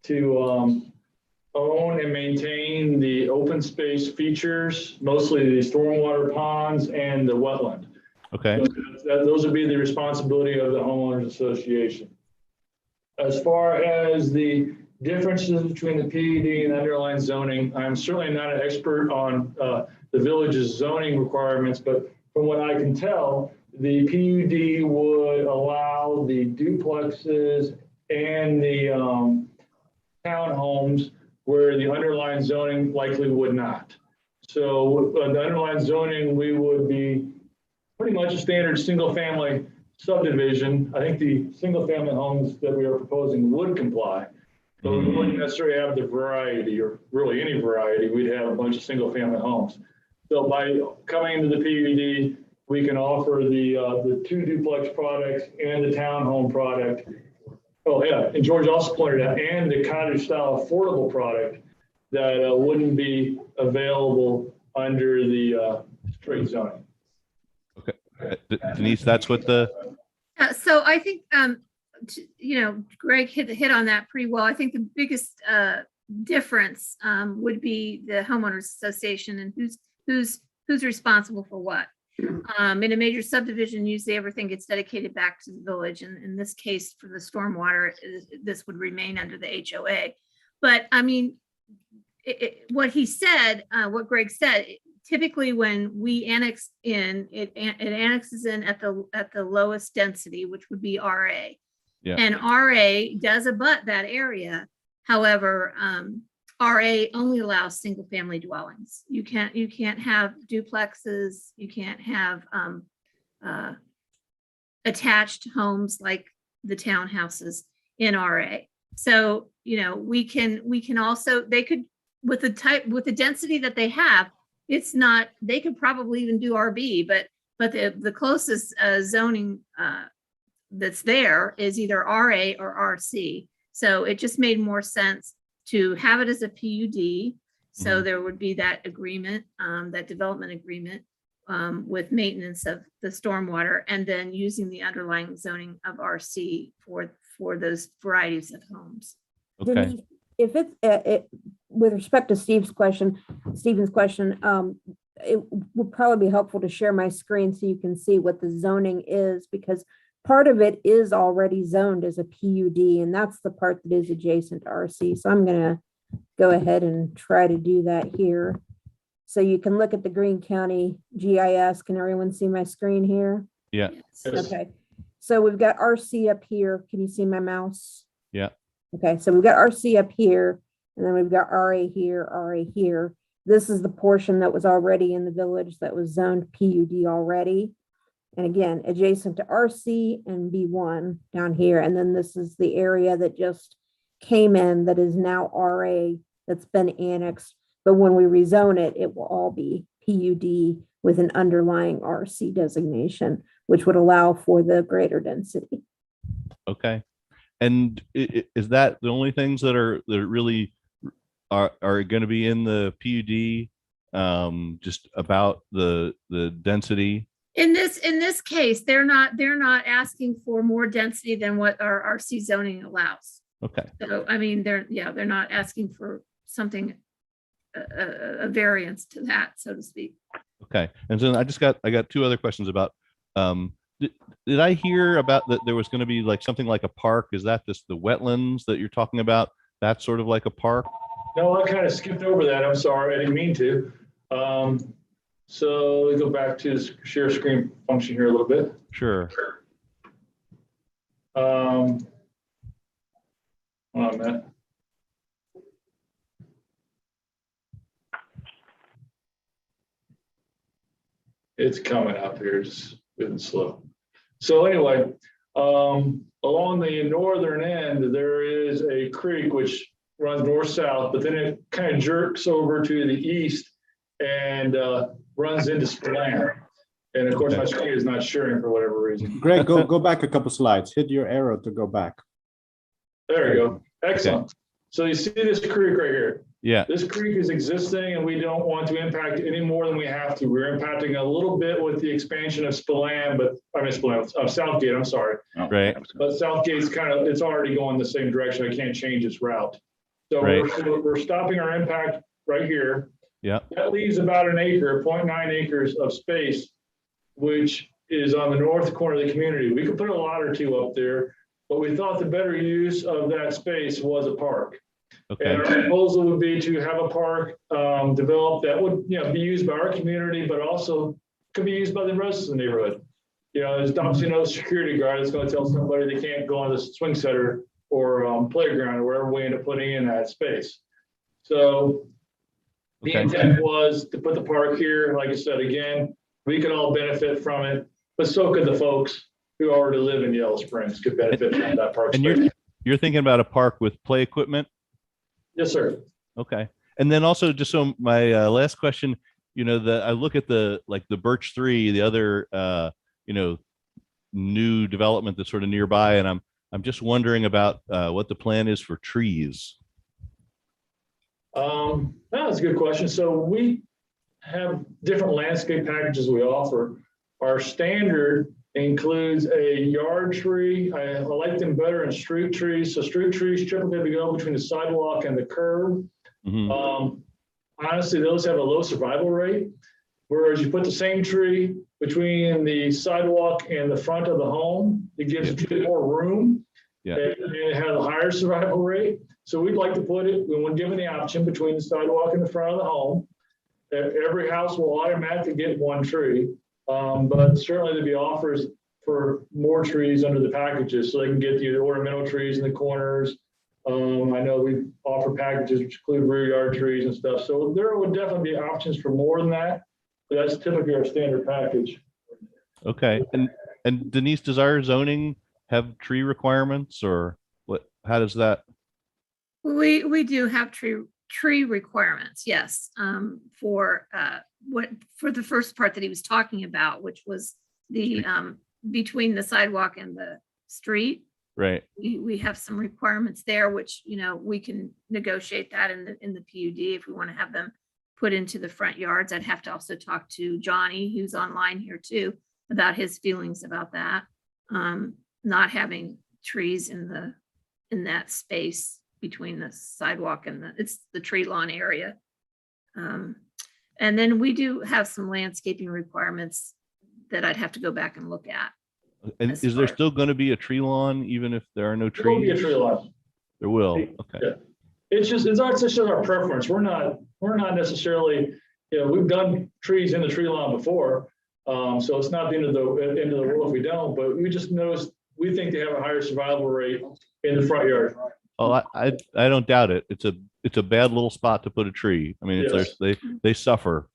to own and maintain the open space features, mostly the stormwater ponds and the wetland. Okay. Those would be the responsibility of the homeowners association. As far as the differences between the PUD and underlying zoning, I'm certainly not an expert on the village's zoning requirements, but from what I can tell, the PUD would allow the duplexes and the townhomes where the underlying zoning likely would not. So the underlying zoning, we would be pretty much a standard single family subdivision. I think the single family homes that we are proposing would comply, but we wouldn't necessarily have the variety, or really any variety. We'd have a bunch of single family homes. So by coming into the PUD, we can offer the 2 duplex products and the townhome product. Oh yeah, and George also pointed out, and the cottage style affordable product that wouldn't be available under the straight zoning. Okay. Denise, that's what So I think, Greg hit on that pretty well. I think the biggest difference would be the homeowners association and who's responsible for what. In a major subdivision, usually everything gets dedicated back to the village. And in this case, for the stormwater, this would remain under the HOA. But I mean, what Greg said, typically when we annex in, it annexes in at the lowest density, which would be RA. Yeah. And RA does abut that area. However, RA only allows single family dwellings. You can't have duplexes. You can't have attached homes like the townhouses in RA. So, we can also, they could, with the density that they have, it's not, they could probably even do RB, but the closest zoning that's there is either RA or RC. So it just made more sense to have it as a PUD. So there would be that agreement, that development agreement with maintenance of the stormwater, and then using the underlying zoning of RC for those varieties of homes. Okay. Denise, if it's with respect to Stephen's question, it would probably be helpful to share my screen so you can see what the zoning is, because part of it is already zoned as a PUD, and that's the part that is adjacent to RC. So I'm going to go ahead and try to do that here. So you can look at the Greene County GIS. Can everyone see my screen here? Yeah. Yes. Okay. So we've got RC up here. Can you see my mouse? Yeah. Okay. So we've got RC up here, and then we've got RA here, RA here. This is the portion that was already in the village that was zoned PUD already. And again, adjacent to RC and B1 down here. And then this is the area that just came in that is now RA that's been annexed. But when we rezone it, it will all be PUD with an underlying RC designation, which would allow for the greater density. Okay. And is that the only things that really are going to be in the PUD, just about the density? In this case, they're not asking for more density than what our RC zoning allows. Okay. So I mean, they're not asking for something, a variance to that, so to speak. Okay. And so I got 2 other questions about, did I hear about that there was going to be like something like a park? Is that just the wetlands that you're talking about? That's sort of like a park? No, I kind of skipped over that. I'm sorry. I didn't mean to. So let me go back to the share screen function here a little bit. Sure. Hold on a minute. It's coming up here, just moving slow. So anyway, along the northern end, there is a creek which runs north-south, but then it kind of jerks over to the east and runs into Spillane. And of course, my screen is not sharing for whatever reason. Greg, go back a couple slides. Hit your arrow to go back. There you go. Excellent. So you see this creek right here. Yeah. This creek is existing and we don't want to impact any more than we have to. We're impacting a little bit with the expansion of Spillane, but I mean Spillane, Southgate, I'm sorry. Right. But Southgate's kind of, it's already going the same direction. I can't change its route. So we're stopping our impact right here. Yeah. That leaves about an acre, 0.9 acres of space, which is on the north corner of the community. We could put a lot or two up there, but we thought the better use of that space was a park. Okay. And our proposal would be to have a park developed that would, be used by our community, but also could be used by the residents of the neighborhood. There's obviously no security guard that's going to tell somebody they can't go on the swing center or playground or wherever we end up putting in that space. So the intent was to put the park here. Like I said, again, we could all benefit from it, but so could the folks who already live in Yellow Springs could benefit from that park. And you're thinking about a park with play equipment? Yes, sir. Okay. And then also just so my last question, I look at the Birch 3, the other, new development that's sort of nearby. And I'm just wondering about what the plan is for trees. That's a good question. So we have different landscape packages we offer. Our standard includes a yard tree. I like them better in street trees. So street trees typically go between the sidewalk and the curb. Mm-hmm. Honestly, those have a low survival rate. Whereas you put the same tree between the sidewalk and the front of the home, it gives a bit more room. Yeah. And it has a higher survival rate. So we'd like to put it, when given the option, between the sidewalk and the front of the home. Every house will automatically get one tree. But certainly there'd be offers for more trees under the packages, so they can get the ornamental trees in the corners. I know we offer packages which include rear yard trees and stuff. So there would definitely be options for more than that. But that's typically our standard package. Okay. And Denise, does our zoning have tree requirements, or what? How does that? We do have tree requirements, yes, for the first part that he was talking about, which was the between the sidewalk and the street. Right. We have some requirements there, which we can negotiate that in the PUD if we want to have them put into the front yards. I'd have to also talk to Johnny, who's online here too, about his feelings about that. Not having trees in that space between the sidewalk and the tree lawn area. And then we do have some landscaping requirements that I'd have to go back and look at. And is there still going to be a tree lawn, even if there are no trees? There will be a tree lawn. There will. Okay. Yeah. It's just our preference. We're not necessarily, we've done trees in the tree lawn before. So it's not the end of the world if we don't, but we just noticed, we think they have a higher survival rate in the front yard. Oh, I don't doubt it. It's a bad little spot to put a tree. I mean, Yes. they suffer.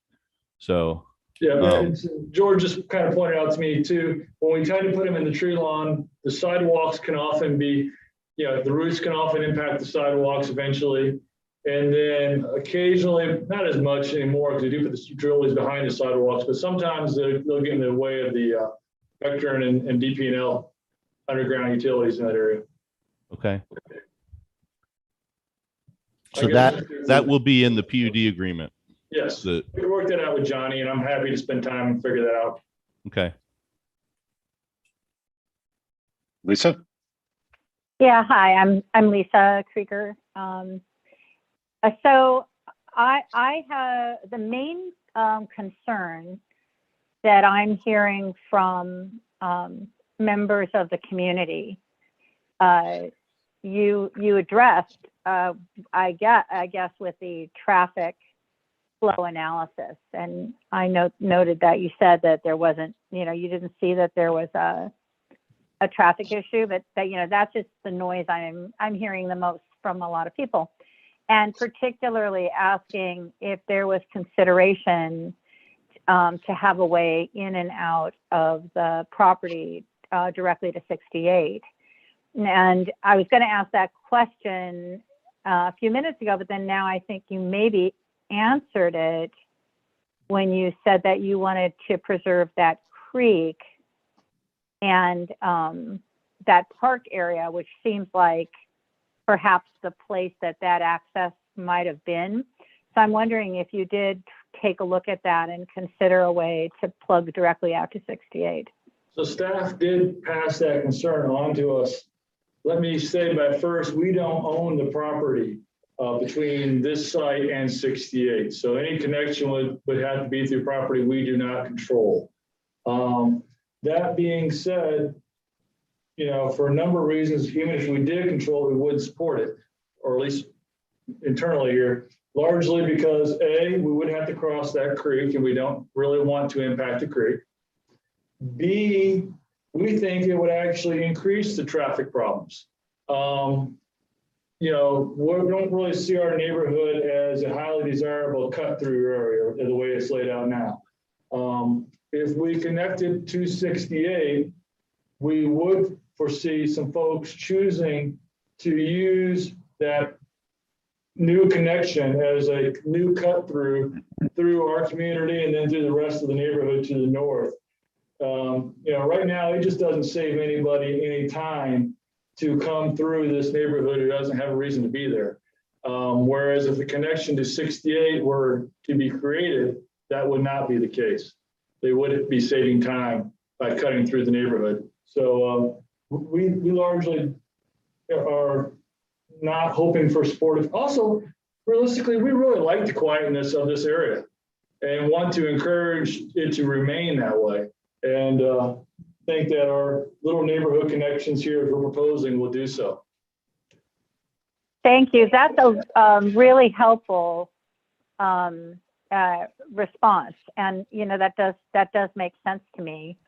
So. Yeah, but George just kind of pointed out to me too, when we try to put them in the tree lawn, the sidewalks can often be, the roots can often impact the sidewalks eventually. And then occasionally, not as much anymore, because we do put the drillies behind the sidewalks, but sometimes they'll get in the way of the Vectron and DP&L underground utilities in that area. Okay. So that will be in the PUD agreement. Yes, we can work that out with Johnny, and I'm happy to spend time and figure that out. Okay. Lisa? Yeah, hi, I'm Lisa Krieger. So I have the main concern that I'm hearing from members of the community. You addressed, I guess, with the traffic flow analysis, and I noted that you said that there wasn't, you didn't see that there was a traffic issue, but that that's just the noise I'm hearing the most from a lot of people, and particularly asking if there was consideration to have a way in and out of the property directly to 68. And I was going to ask that question a few minutes ago, but then now I think you maybe answered it when you said that you wanted to preserve that creek and that park area, which seems like perhaps the place that access might have been. So I'm wondering if you did take a look at that and consider a way to plug directly out to 68. So staff did pass that concern on to us. Let me say by first, we don't own the property between this site and 68. So any connection would have to be through property we do not control. That being said, you know, for a number of reasons, even if we did control, we would support it, or at least internally here, largely because A, we would have to cross that creek and we don't really want to impact the creek. B, we think it would actually increase the traffic problems. You know, we don't really see our neighborhood as a highly desirable cut through area the way it's laid out now. If we connected to 68, we would foresee some folks choosing to use that new connection as a new cut through our community and then through the rest of the neighborhood to the north. You know, right now it just doesn't save anybody any time to come through this neighborhood who doesn't have a reason to be there. Whereas if the connection to 68 were to be created, that would not be the case. They wouldn't be saving time by cutting through the neighborhood. So we largely are not hoping for support. Also, realistically, we really like the quietness of this area and want to encourage it to remain that way. And think that our little neighborhood connections here we're proposing will do so. Thank you. That's a really helpful response. And, you know, that does make sense to me.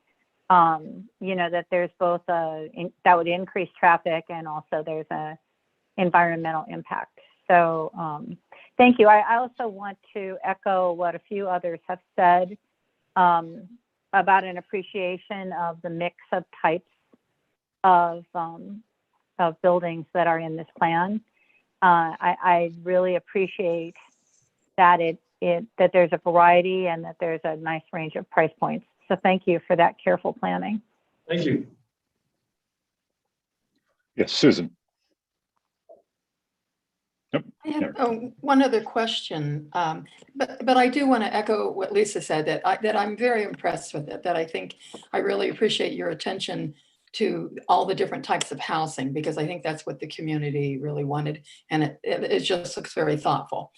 You know, that there's both that would increase traffic and also there's a environmental impact. So thank you. I also want to echo what a few others have said about an appreciation of the mix of types of buildings that are in this plan. I really appreciate that that there's a variety and that there's a nice range of price points. So thank you for that careful planning. Thank you. Yes, Susan. Yep. I have one other question, but I do want to echo what Lisa said, that I'm very impressed with it, that I think I really appreciate your attention to all the different types of housing, because I think that's what the community really wanted, and it just looks very thoughtful.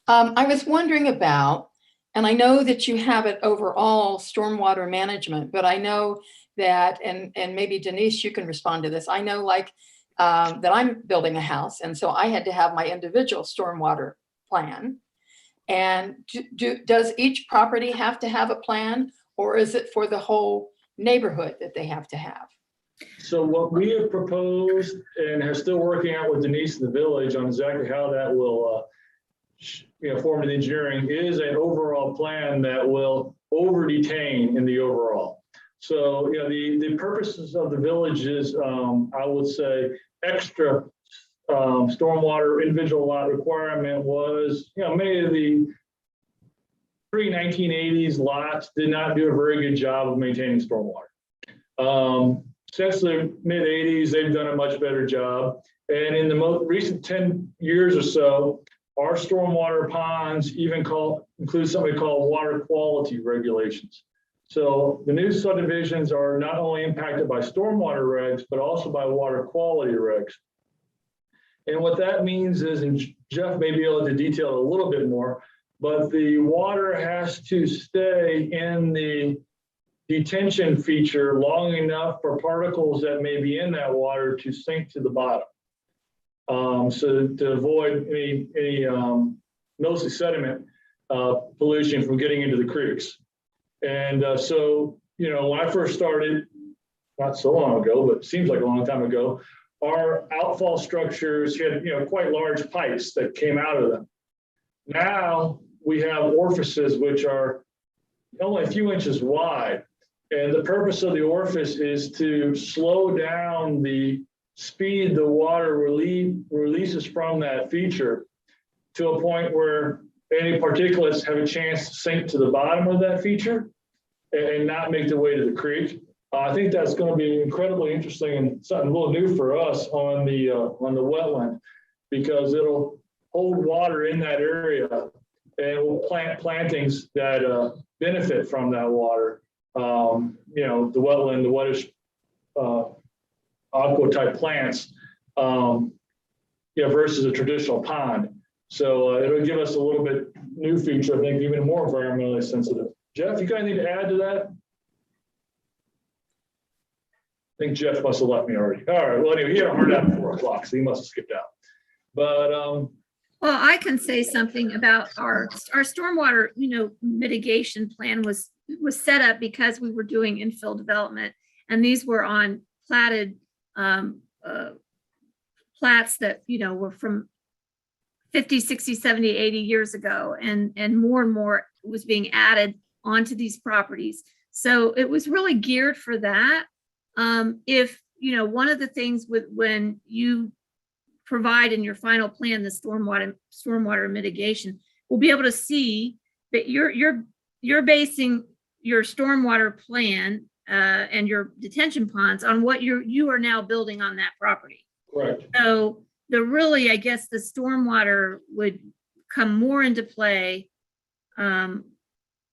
I was wondering about, and I know that you have it overall stormwater management, but I know that, and maybe Denise, you can respond to this. I know like that I'm building a house, and so I had to have my individual stormwater plan. And does each property have to have a plan, or is it for the whole neighborhood that they have to have? So what we have proposed and are still working out with Denise in the village on exactly how that will form the engineering is an overall plan that will over detain in the overall. So, you know, the purposes of the village is, I would say, extra stormwater individual lot requirement was, you know, many of the pre-1980s lots did not do a very good job of maintaining stormwater. Since the mid-80s, they've done a much better job. And in the most recent 10 years or so, our stormwater ponds even include something called water quality regulations. So the new subdivisions are not only impacted by stormwater regs, but also by water quality regs. And what that means is, and Jeff may be able to detail a little bit more, but the water has to stay in the detention feature long enough for particles that may be in that water to sink to the bottom. So to avoid any mostly sediment pollution from getting into the creeks. And so, you know, when I first started, not so long ago, but it seems like a long time ago, our outfall structures had, you know, quite large pipes that came out of them. Now we have orifices which are only a few inches wide. And the purpose of the orifice is to slow down the speed the water releases from that feature to a point where any particulates have a chance to sink to the bottom of that feature and not make their way to the creek. I think that's going to be incredibly interesting and something a little new for us on the wetland, because it'll hold water in that area and we'll plant plantings that benefit from that water. You know, the wetland, the whitish aqua type plants, versus a traditional pond. So it'll give us a little bit new feature, I think, even more environmentally sensitive. Jeff, you got anything to add to that? I think Jeff must have left me already. All right, well, anyway, he had a hard out at 4 o'clock, so he must have skipped out. But well, I can say something about our stormwater, mitigation plan was set up because we were doing infill development, and these were on platted plats that, were from 50, 60, 70, 80 years ago, and more was being added onto these properties. So it was really geared for that. If, one of the things when you provide in your final plan, the stormwater mitigation, we'll be able to see that you're basing your stormwater plan and your detention ponds on what you are now building on that property. correct. So I guess the stormwater would come more into play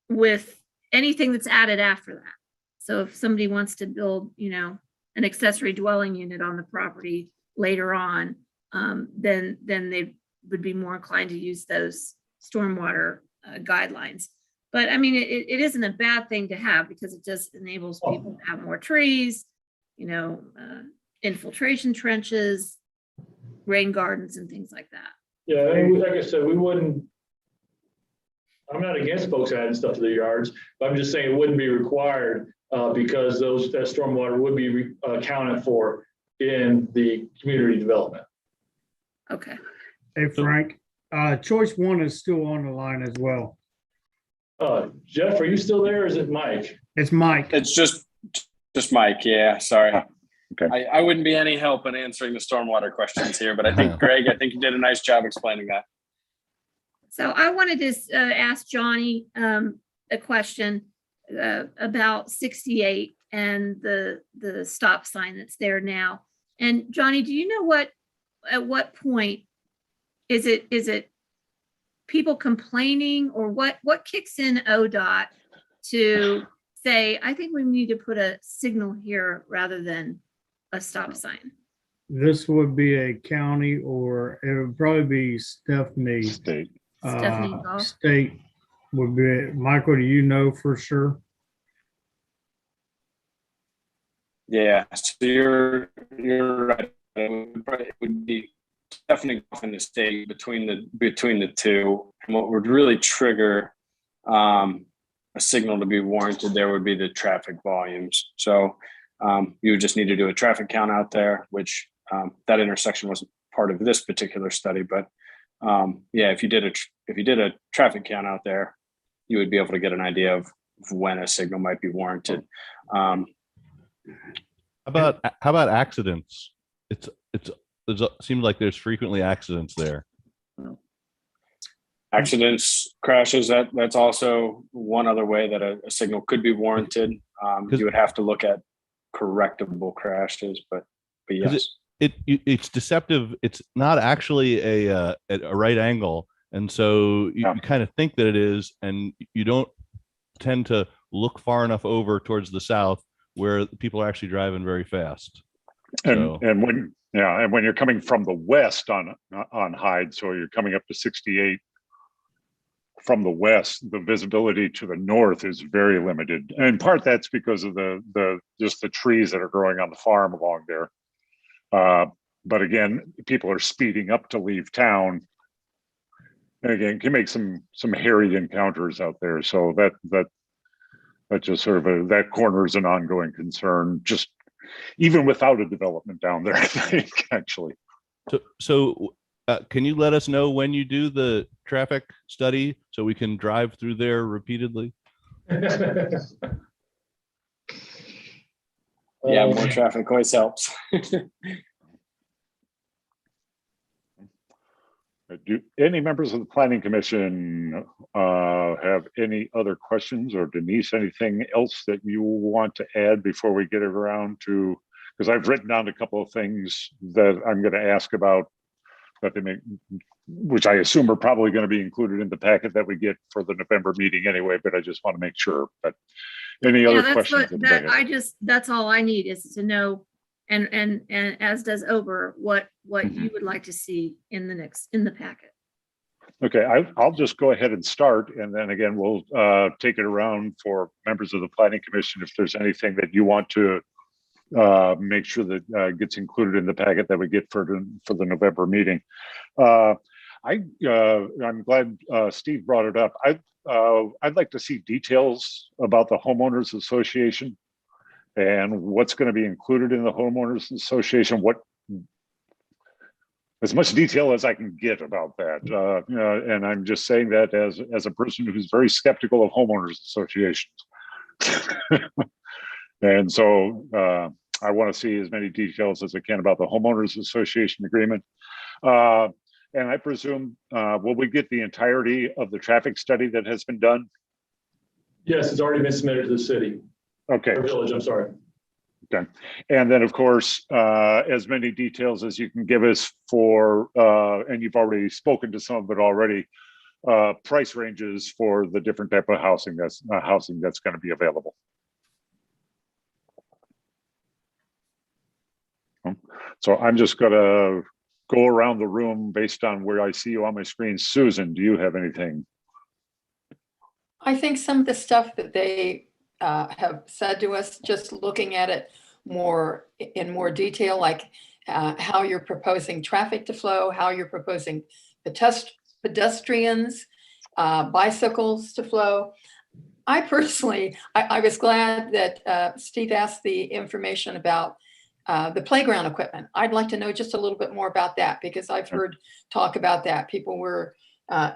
with anything that's added after that. So if somebody wants to build, an accessory dwelling unit on the property later on, then they would be more inclined to use those stormwater guidelines. But I mean, it isn't a bad thing to have, because it just enables people to have more trees, infiltration trenches, rain gardens, and things like that. Yeah, I mean, like I said, I'm not against folks adding stuff to their yards, but I'm just saying it wouldn't be required because that stormwater would be accounted for in the community development. Okay. Hey, Frank, choice 1 is still on the line as well. Jeff, are you still there, or is it Mike? It's Mike. It's just Mike. Yeah, sorry. Okay. I wouldn't be any help in answering the stormwater questions here, but I think Greg, you did a nice job explaining that. So I wanted to ask Johnny a question about 68 and the stop sign that's there now. And Johnny, do you know at what point is it people complaining, or what kicks in ODOT to say, I think we need to put a signal here rather than a stop sign? This would be a county, or it would probably be Stephanie. State. Stephanie Goff? State would be. Michael, do you know for sure? Yeah, so you're right. It would be definitely in the state between the two. And what would really trigger a signal to be warranted there would be the traffic volumes. So you would just need to do a traffic count out there, which that intersection wasn't part of this particular study, but yeah, if you did a traffic count out there, you would be able to get an idea of when a signal might be warranted. How about accidents? It seems like there's frequently accidents there. Accidents, crashes, that's also one other way that a signal could be warranted. You would have to look at correctable crashes, but yes. It's deceptive. It's not actually a right angle, and so you kind of think that it is, and you don't tend to look far enough over towards the south where people are actually driving very fast. And when you're coming from the west on Hyde, so you're coming up to 68 from the west, the visibility to the north is very limited. And in part that's because of the trees that are growing on the farm along there. But again, people are speeding up to leave town. And again, can make some hairy encounters out there. So that just sort of that corner is an ongoing concern, just even without a development down there, I think, actually. So can you let us know when you do the traffic study so we can drive through there repeatedly? Yeah, more traffic always helps. Do any members of the Planning Commission have any other questions, or Denise, anything else that you want to add before we get it around to, because I've written down a couple of things that I'm going to ask about that they may, which I assume are probably going to be included in the packet that we get for the November meeting anyway, but I just want to make sure. But any Yeah, other that's questions? what, that I just, that's all I need is to know, and as does Ober, what you would like to see in the packet. Okay, I'll just go ahead and start, and then again, we'll take it around for members of the Planning Commission if there's anything that you want to make sure that gets included in the packet that we get for the November meeting. I'm glad Steve brought it up. I'd like to see details about the homeowners association and what's going to be included in the homeowners association. As much detail as I can get about that, and I'm just saying that as a person who's very skeptical of homeowners associations. And so I want to see as many details as I can about the homeowners association agreement. And I presume, will we get the entirety of the traffic study that has been done? Yes, it's already been submitted to the city. Okay. Or village, I'm sorry. Okay. And then, of course, as many details as you can give us for, and you've already spoken to some of it already, price ranges for the different type of housing that's going to be available. So I'm just going to go around the room based on where I see you on my screen. Susan, do you have anything? I think some of the stuff that they have said to us, just looking at it in more detail, like how you're proposing traffic to flow, how you're proposing pedestrians, bicycles to flow. I personally, I was glad that Steve asked the information about the playground equipment. I'd like to know just a little bit more about that, because I've heard talk about that. People were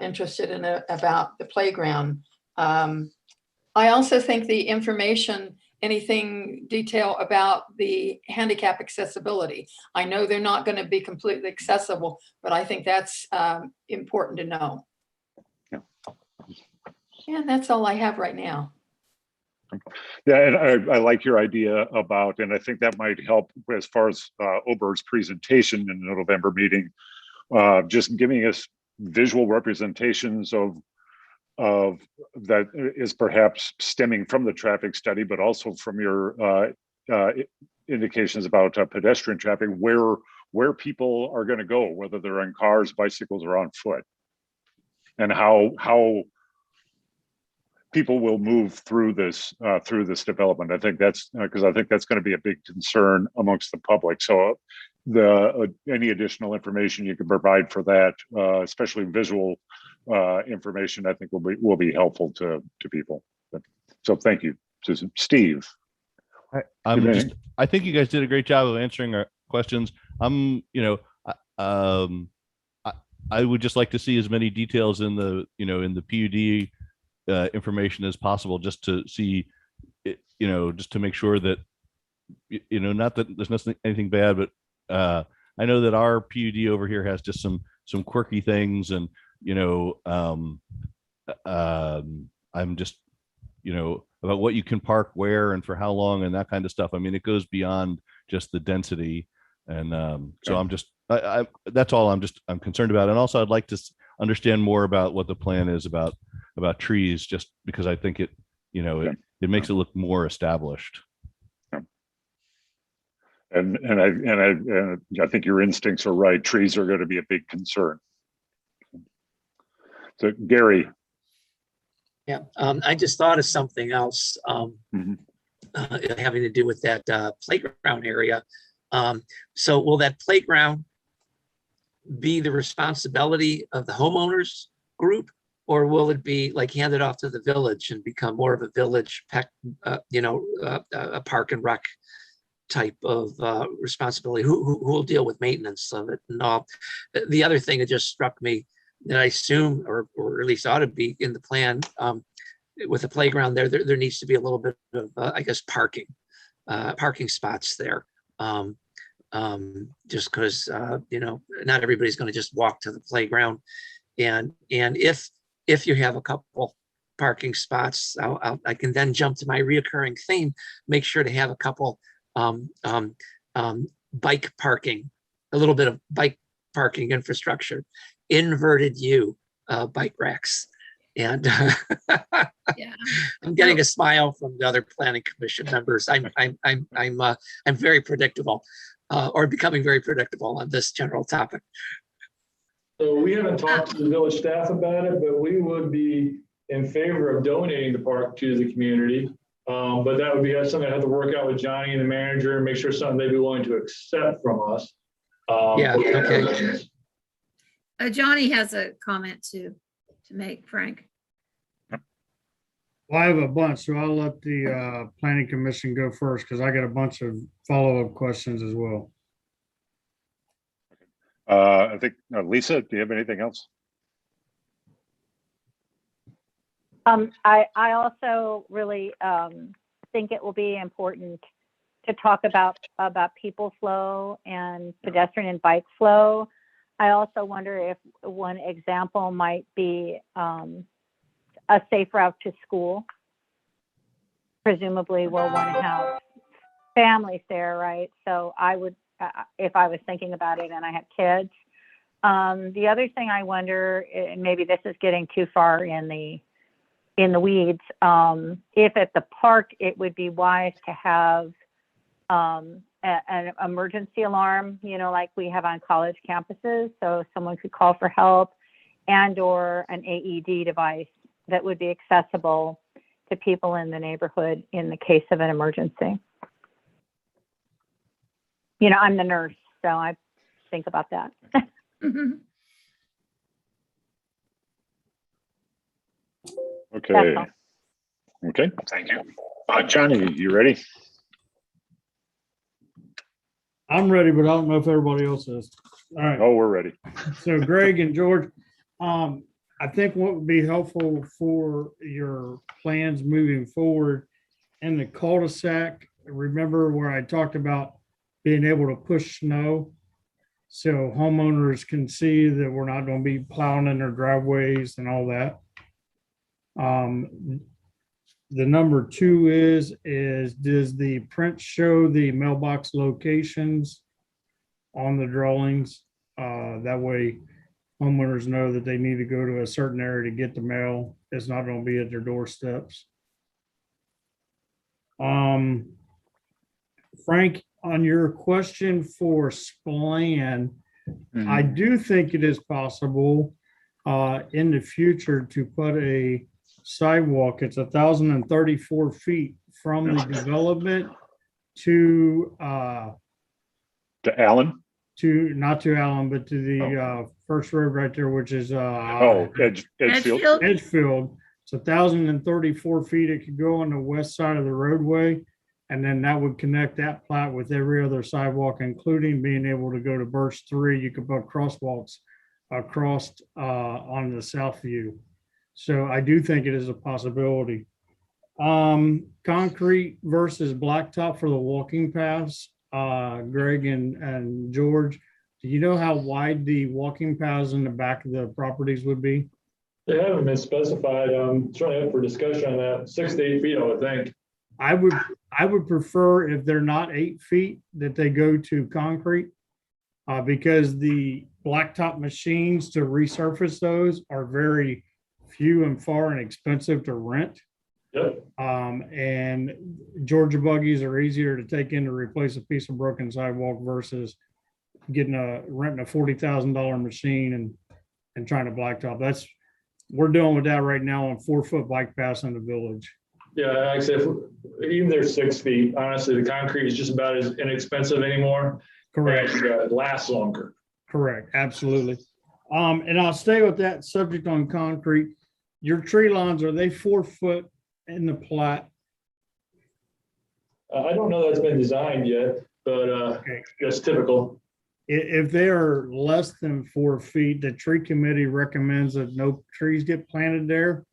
interested in about the playground. I also think the information, anything detail about the handicap accessibility. I know they're not going to be completely accessible, but I think that's important to know. Yeah. And that's all I have right now. Yeah, and I like your idea about, and I think that might help as far as Ober's presentation in the November meeting, just giving us visual representations of that is perhaps stemming from the traffic study, but also from your indications about pedestrian traffic, where people are going to go, whether they're in cars, bicycles, or on foot, and how people will move through this development. I think that's because I think that's going to be a big concern amongst the public. So any additional information you can provide for that, especially visual information, I think will be helpful to people. So thank you, Susan. Steve. I think you guys did a great job of answering our questions. I would just like to see as many details in the PUD information as possible, just to see it, just to make sure that not that there's anything bad, but I know that our PUD over here has just some quirky things, and I'm just about what you can park where and for how long and that kind of stuff. I mean, it goes beyond just the density, and so I'm just that's all I'm concerned about. And also I'd like to understand more about what the plan is about trees, just because I think it makes it look more established. And I think your instincts are right. Trees are going to be a big concern. So Gary. Yeah, I just thought of something else having to do with that playground area. So will that playground be the responsibility of the homeowners group, or will it be like handed off to the village and become more of a village, a park and rec type of responsibility? Who will deal with maintenance of it and all? The other thing that just struck me that I assume, or at least ought to be in the plan, with the playground there needs to be a little bit of, I guess, parking spots there. just because, not everybody's going to just walk to the playground. And if you have a couple parking spots, I can then jump to my reoccurring theme, make sure to have a couple bike parking, a little bit of bike parking infrastructure, inverted U bike racks. And Yeah. I'm getting a smile from the other planning commission members. I'm very predictable, or becoming very predictable on this general topic. So we haven't talked to the village staff about it, but we would be in favor of donating the park to the community. But that would be something I have to work out with Johnny and the manager and make sure something they'd be willing to accept from us. Yeah, okay. Johnny has a comment to make, Frank. Well, I have a bunch, so I'll let the planning commission go first because I got a bunch of follow-up questions as well. I think, Lisa, do you have anything else? I also really think it will be important to talk about people flow and pedestrian and bike flow. I also wonder if one example might be a safe route to school. Presumably we'll want to have families there, right? So I would, if I was thinking about it and I had kids. The other thing I wonder, and maybe this is getting too far in the weeds, if at the park it would be wise to have an emergency alarm, like we have on college campuses, so someone could call for help, and or an AED device that would be accessible to people in the neighborhood in the case of an emergency. I'm the nurse, so I think about that. Okay. Okay, thank you. Johnny, you ready? I'm ready, but I don't know if everybody else is. All right. Oh, we're ready. So Greg and George, I think what would be helpful for your plans moving forward in the cul-de-sac, remember where I talked about being able to push snow so homeowners can see that we're not going to be plowing in their driveways and all that. The number 2 is does the print show the mailbox locations on the drawings? That way homeowners know that they need to go to a certain area to get the mail. It's not going to be at their doorsteps. Frank, on your question for Splan, I do think it is possible in the future to put a sidewalk. It's 1,034 feet from the development to Allen? Not to Allen, but to the first road right there, which is Edgefield. Edgefield. It's 1,034 feet. It could go on the west side of the roadway, and then that would connect that plat with every other sidewalk, including being able to go to Birch 3. You could put crosswalks across on the south view. So I do think it is a possibility. Concrete versus blacktop for the walking paths. Greg and George, do you know how wide the walking paths in the back of the properties would be? They haven't been specified. I'm trying up for discussion on that. 6 to 8 feet, I would think. I would prefer, if they're not 8 feet, that they go to concrete because the blacktop machines to resurface those are very few and far and expensive to rent. Yep. And Georgia buggies are easier to take in to replace a piece of broken sidewalk versus renting a $40,000 machine and trying to blacktop. We're dealing with that right now on 4-foot bike paths in the village. Yeah, like I said, even they're 6 feet, honestly, the concrete is just about as inexpensive anymore. Correct. And it lasts longer. Correct. Absolutely. And I'll stay with that subject on concrete. Your tree lawns, are they 4 foot in the plat? I don't know that's been designed yet, but Okay. that's typical. If they are less than 4 feet, the tree committee recommends that no trees get planted there.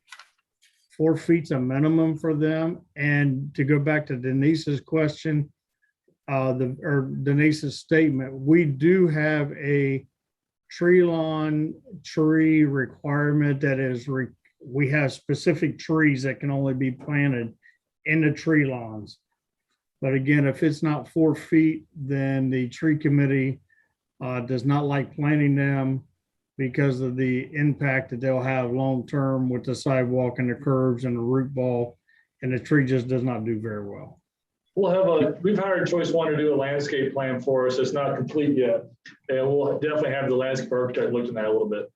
4 feet's a minimum for them. And to go back to Denise's question, Denise's statement, we do have a tree requirement that is, we have specific trees that can only be planted in the tree lawns. But again, if it's not 4 feet, then the tree committee does not like planting them because of the impact that they'll have long-term with the sidewalk and the curbs and the root ball, and the tree just does not do very well. We've hired Choice One to do a landscape plan for us. It's not complete yet. And we'll definitely have the landscape architect look at that a little bit.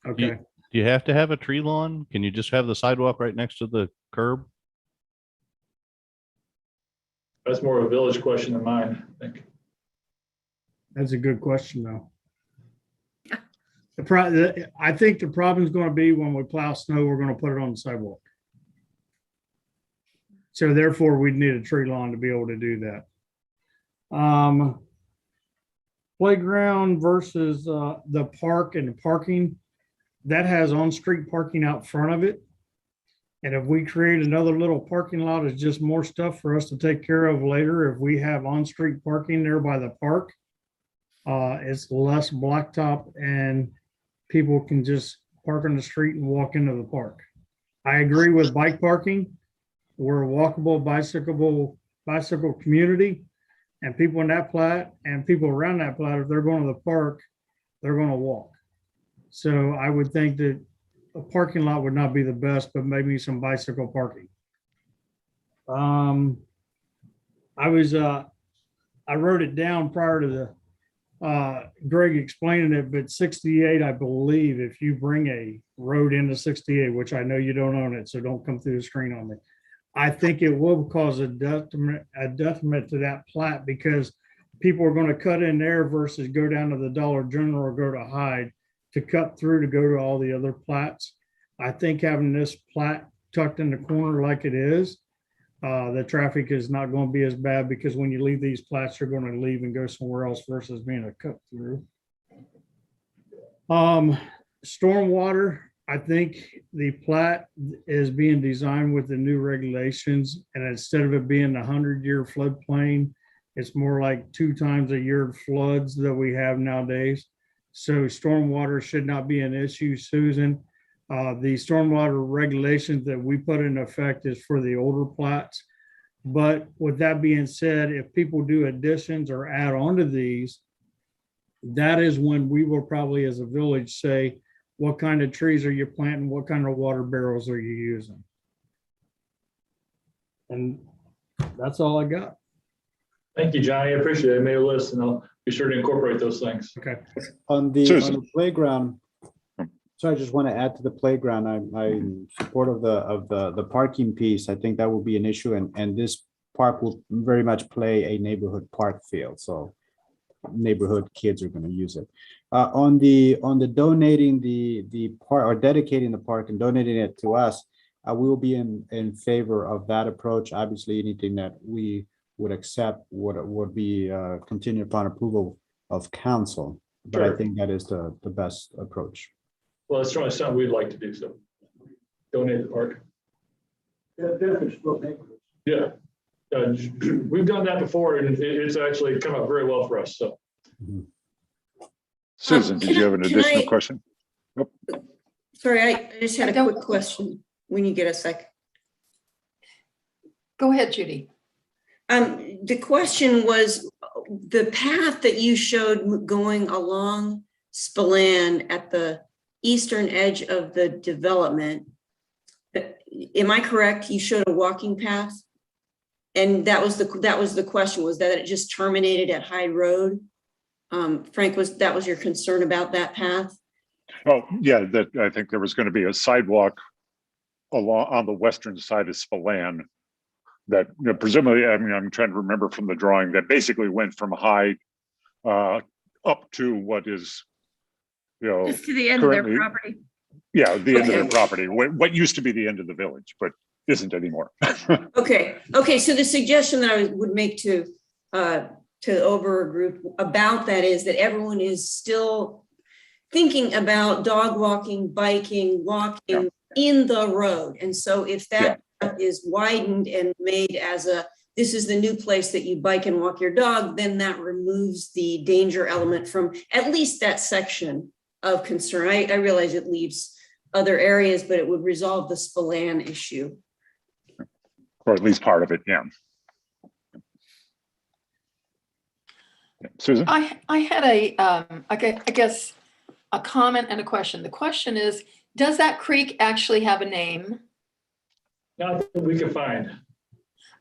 Okay. Do you have to have a tree lawn? Can you just have the sidewalk right next to the curb? That's more of a village question than mine, I think. That's a good question, though. I think the problem is going to be when we plow snow, we're going to put it on the sidewalk. So therefore, we'd need a tree lawn to be able to do that. Playground versus the park and the parking, that has on-street parking out front of it. And if we create another little parking lot, it's just more stuff for us to take care of later. If we have on-street parking there by the park, it's less blacktop and people can just park on the street and walk into the park. I agree with bike parking. We're a walkable, bicycle community, and people in that plat and people around that plat, if they're going to the park, they're going to walk. So I would think that a parking lot would not be the best, but maybe some bicycle parking. I wrote it down prior to the Greg explaining it, but 68, I believe, if you bring a road into 68, which I know you don't own it, so don't come through the screen on me. I think it will cause a detriment to that plat because people are going to cut in there versus go down to the Dollar General or go to Hyde to cut through to go to all the other plats. I think having this plat tucked in the corner like it is, the traffic is not going to be as bad because when you leave these plats, you're going to leave and go somewhere else versus being a cut through. Stormwater, I think the plat is being designed with the new regulations, and instead of it being the 100-year floodplain, it's more like 2 times a year floods that we have nowadays. So stormwater should not be an issue, Susan. The stormwater regulations that we put in effect is for the older plats. But with that being said, if people do additions or add on to these, that is when we will probably as a village say, what kind of trees are you planting? What kind of water barrels are you using? And that's all I got. Thank you, Johnny. I appreciate it. I made a list and I'll be sure to incorporate those things. Okay. On the playground, so I just want to add to the playground. I'm in support of the parking piece. I think that will be an issue, and this park will very much play a neighborhood park feel. So neighborhood kids are going to use it. On the donating the park or dedicating the park and donating it to us, we will be in favor of that approach. Obviously, anything that we would accept would be contingent upon approval of council. But sure. I think that is the best approach. Well, it's certainly something we'd like to do. So donate the park. Yeah, benefits both neighborhoods. Yeah. We've done that before, and it's actually come up very well for us. So, Susan, did you have an additional question? Nope. Sorry, I just had a quick question. When you get a sec. Go ahead, Judy. The question was the path that you showed going along Spillane at the eastern edge of the development. Am I correct? You showed a walking path? And that was the question, was that it just terminated at Hyde Road? Frank, that was your concern about that path? Oh, yeah, that I think there was going to be a sidewalk along on the western side of Spillane that, you know, presumably, I mean, I'm trying to remember from the drawing, that basically went from Hyde up to what is, you know, just to the end of their property. Yeah, the end of their property, what used to be the end of the village, but isn't anymore. Okay. So the suggestion that I would make to over a group about that is that everyone is still thinking about dog walking, biking, walking in the road. And so if that is widened and made as a this is the new place that you bike and walk your dog, then that removes the danger element from at least that section of concern. I realize it leaves other areas, but it would resolve the Spillane issue. Or at least part of it, yeah. Susan? I had I guess, a comment and a question. The question is, does that creek actually have a name? Not that we can find.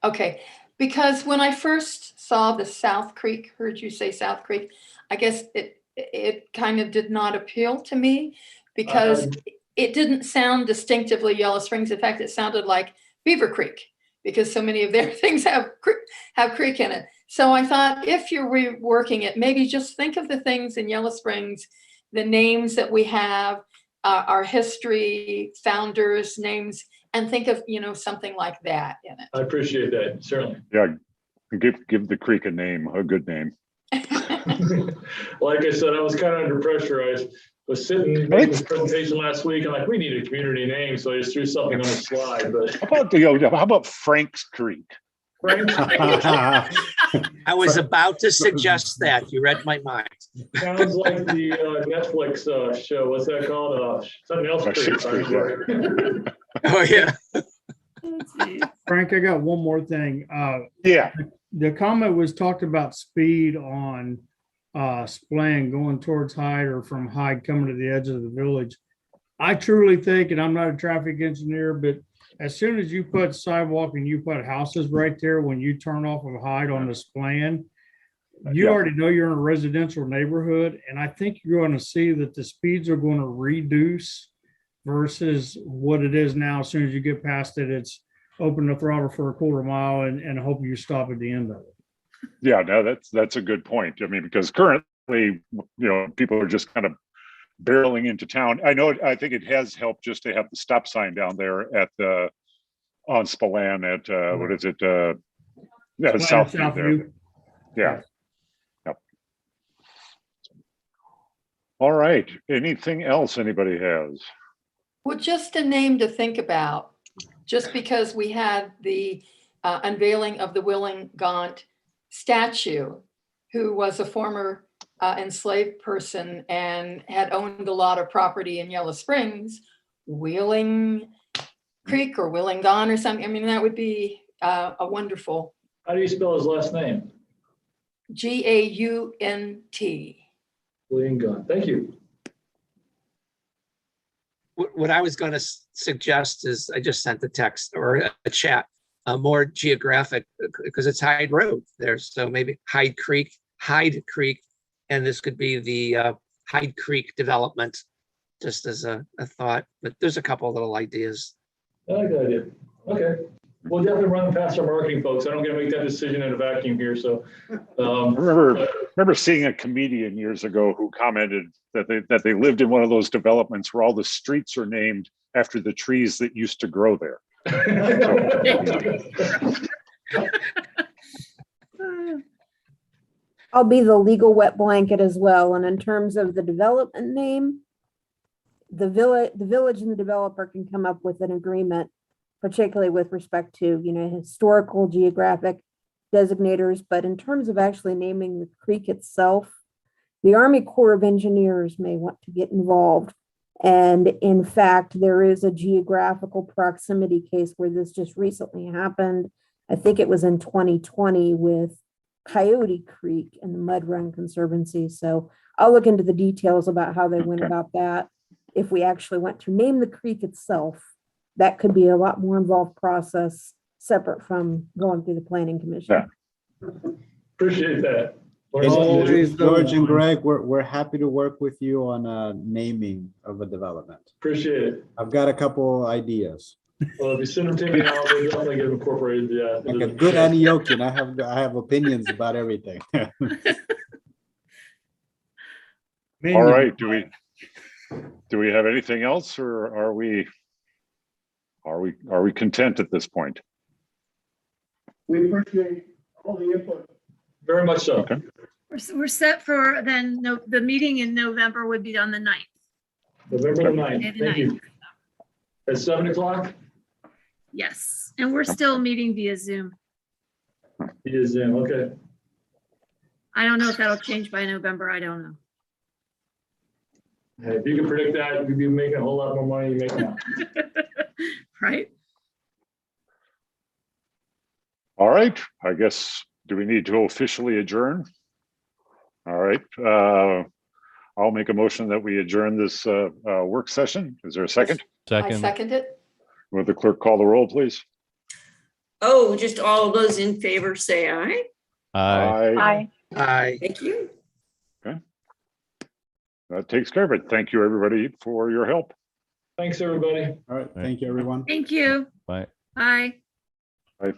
Okay, because when I first saw the South Creek, heard you say South Creek, I guess it kind of did not appeal to me because it didn't sound distinctively Yellow Springs. In fact, it sounded like Beaver Creek because so many of their things have creek in it. So I thought if you're reworking it, maybe just think of the things in Yellow Springs, the names that we have, our history, founders' names, and think of, something like that in it. I appreciate that, certainly. Yeah, give the creek a name, a good name. Like I said, I was kind of under pressure. I was sitting making this presentation last week. I'm like, we need a community name, so I just threw something on a slide. But how about Frank's Creek? I was about to suggest that. You read my mind. Sounds like the Netflix show. What's that called? Something else. Creek. Oh yeah. Frank, I got one more thing. Yeah. The comment was talked about speed on Spillane going towards Hyde or from Hyde coming to the edge of the village. I truly think, and I'm not a traffic engineer, but as soon as you put sidewalk and you put houses right there, when you turn off of Hyde on the Spillane, you already know you're in a residential neighborhood. And I think you're going to see that the speeds are going to reduce versus what it is now. As soon as you get past it, it's open the throttle for a quarter mile and hope you stop at the end of it. Yeah, no, that's a good point. I mean, because currently, people are just kind of barreling into town. I think it has helped just to have the stop sign down there on Spillane at what is it? Southview there. Yeah. Yep. All right. Anything else anybody has? Well, just a name to think about. Just because we had the unveiling of the Willingant statue, who was a former enslaved person and had owned a lot of property in Yellow Springs, Wheeling Creek or Willingant or something. I mean, that would be a wonderful. How do you spell his last name? Gaunt. Willingant. Thank you. What I was going to suggest is I just sent the text or a chat, more geographic because it's Hyde Road there. So maybe Hyde Creek, and this could be the Hyde Creek development, just as a thought. But there's a couple of little ideas. I like that idea. Okay. We'll definitely run past our marketing folks. I don't get to make that decision in a vacuum here. So I remember seeing a comedian years ago who commented that they lived in one of those developments where all the streets are named after the trees that used to grow there. I'll be the legal wet blanket as well. And in terms of the development name, the village and the developer can come up with an agreement, particularly with respect to, historical, geographic designators. But in terms of actually naming the creek itself, the Army Corps of Engineers may want to get involved. And in fact, there is a geographical proximity case where this just recently happened. I think it was in 2020 with Coyote Creek and the Mud Run Conservancy. So I'll look into the details about how they went about that. If we actually want to name the creek itself, that could be a lot more involved process separate from going through the planning commission. Yeah. Appreciate that. George and Greg, we're happy to work with you on naming of a development. Appreciate it. I've got a couple ideas. Well, if you send them to me, I'll definitely get them incorporated. Yeah. Like a good Aniokin. I have opinions about everything. All right. Do we have anything else, or are we content at this point? We appreciate all the input. Very much so. Okay. We're set for then, the meeting in November would be on the 9th. November the 9th. Thank you. At 7 o'clock? Yes, and we're still meeting via Zoom. He is in, okay. I don't know if that'll change by November. I don't know. Hey, if you can predict that, you'd be making a whole lot more money than you make now. Right? All right, I guess, do we need to officially adjourn? All right, I'll make a motion that we adjourn this work session. Is there a second? I Second, second it. Will the clerk call the roll, please? Oh, just all those in favor say aye. aye. Aye. Thank you. That takes care of it. Thank you, everybody, for your help. Thanks, everybody. All right, thank you, everyone. Thank you. Bye. Bye. Bye.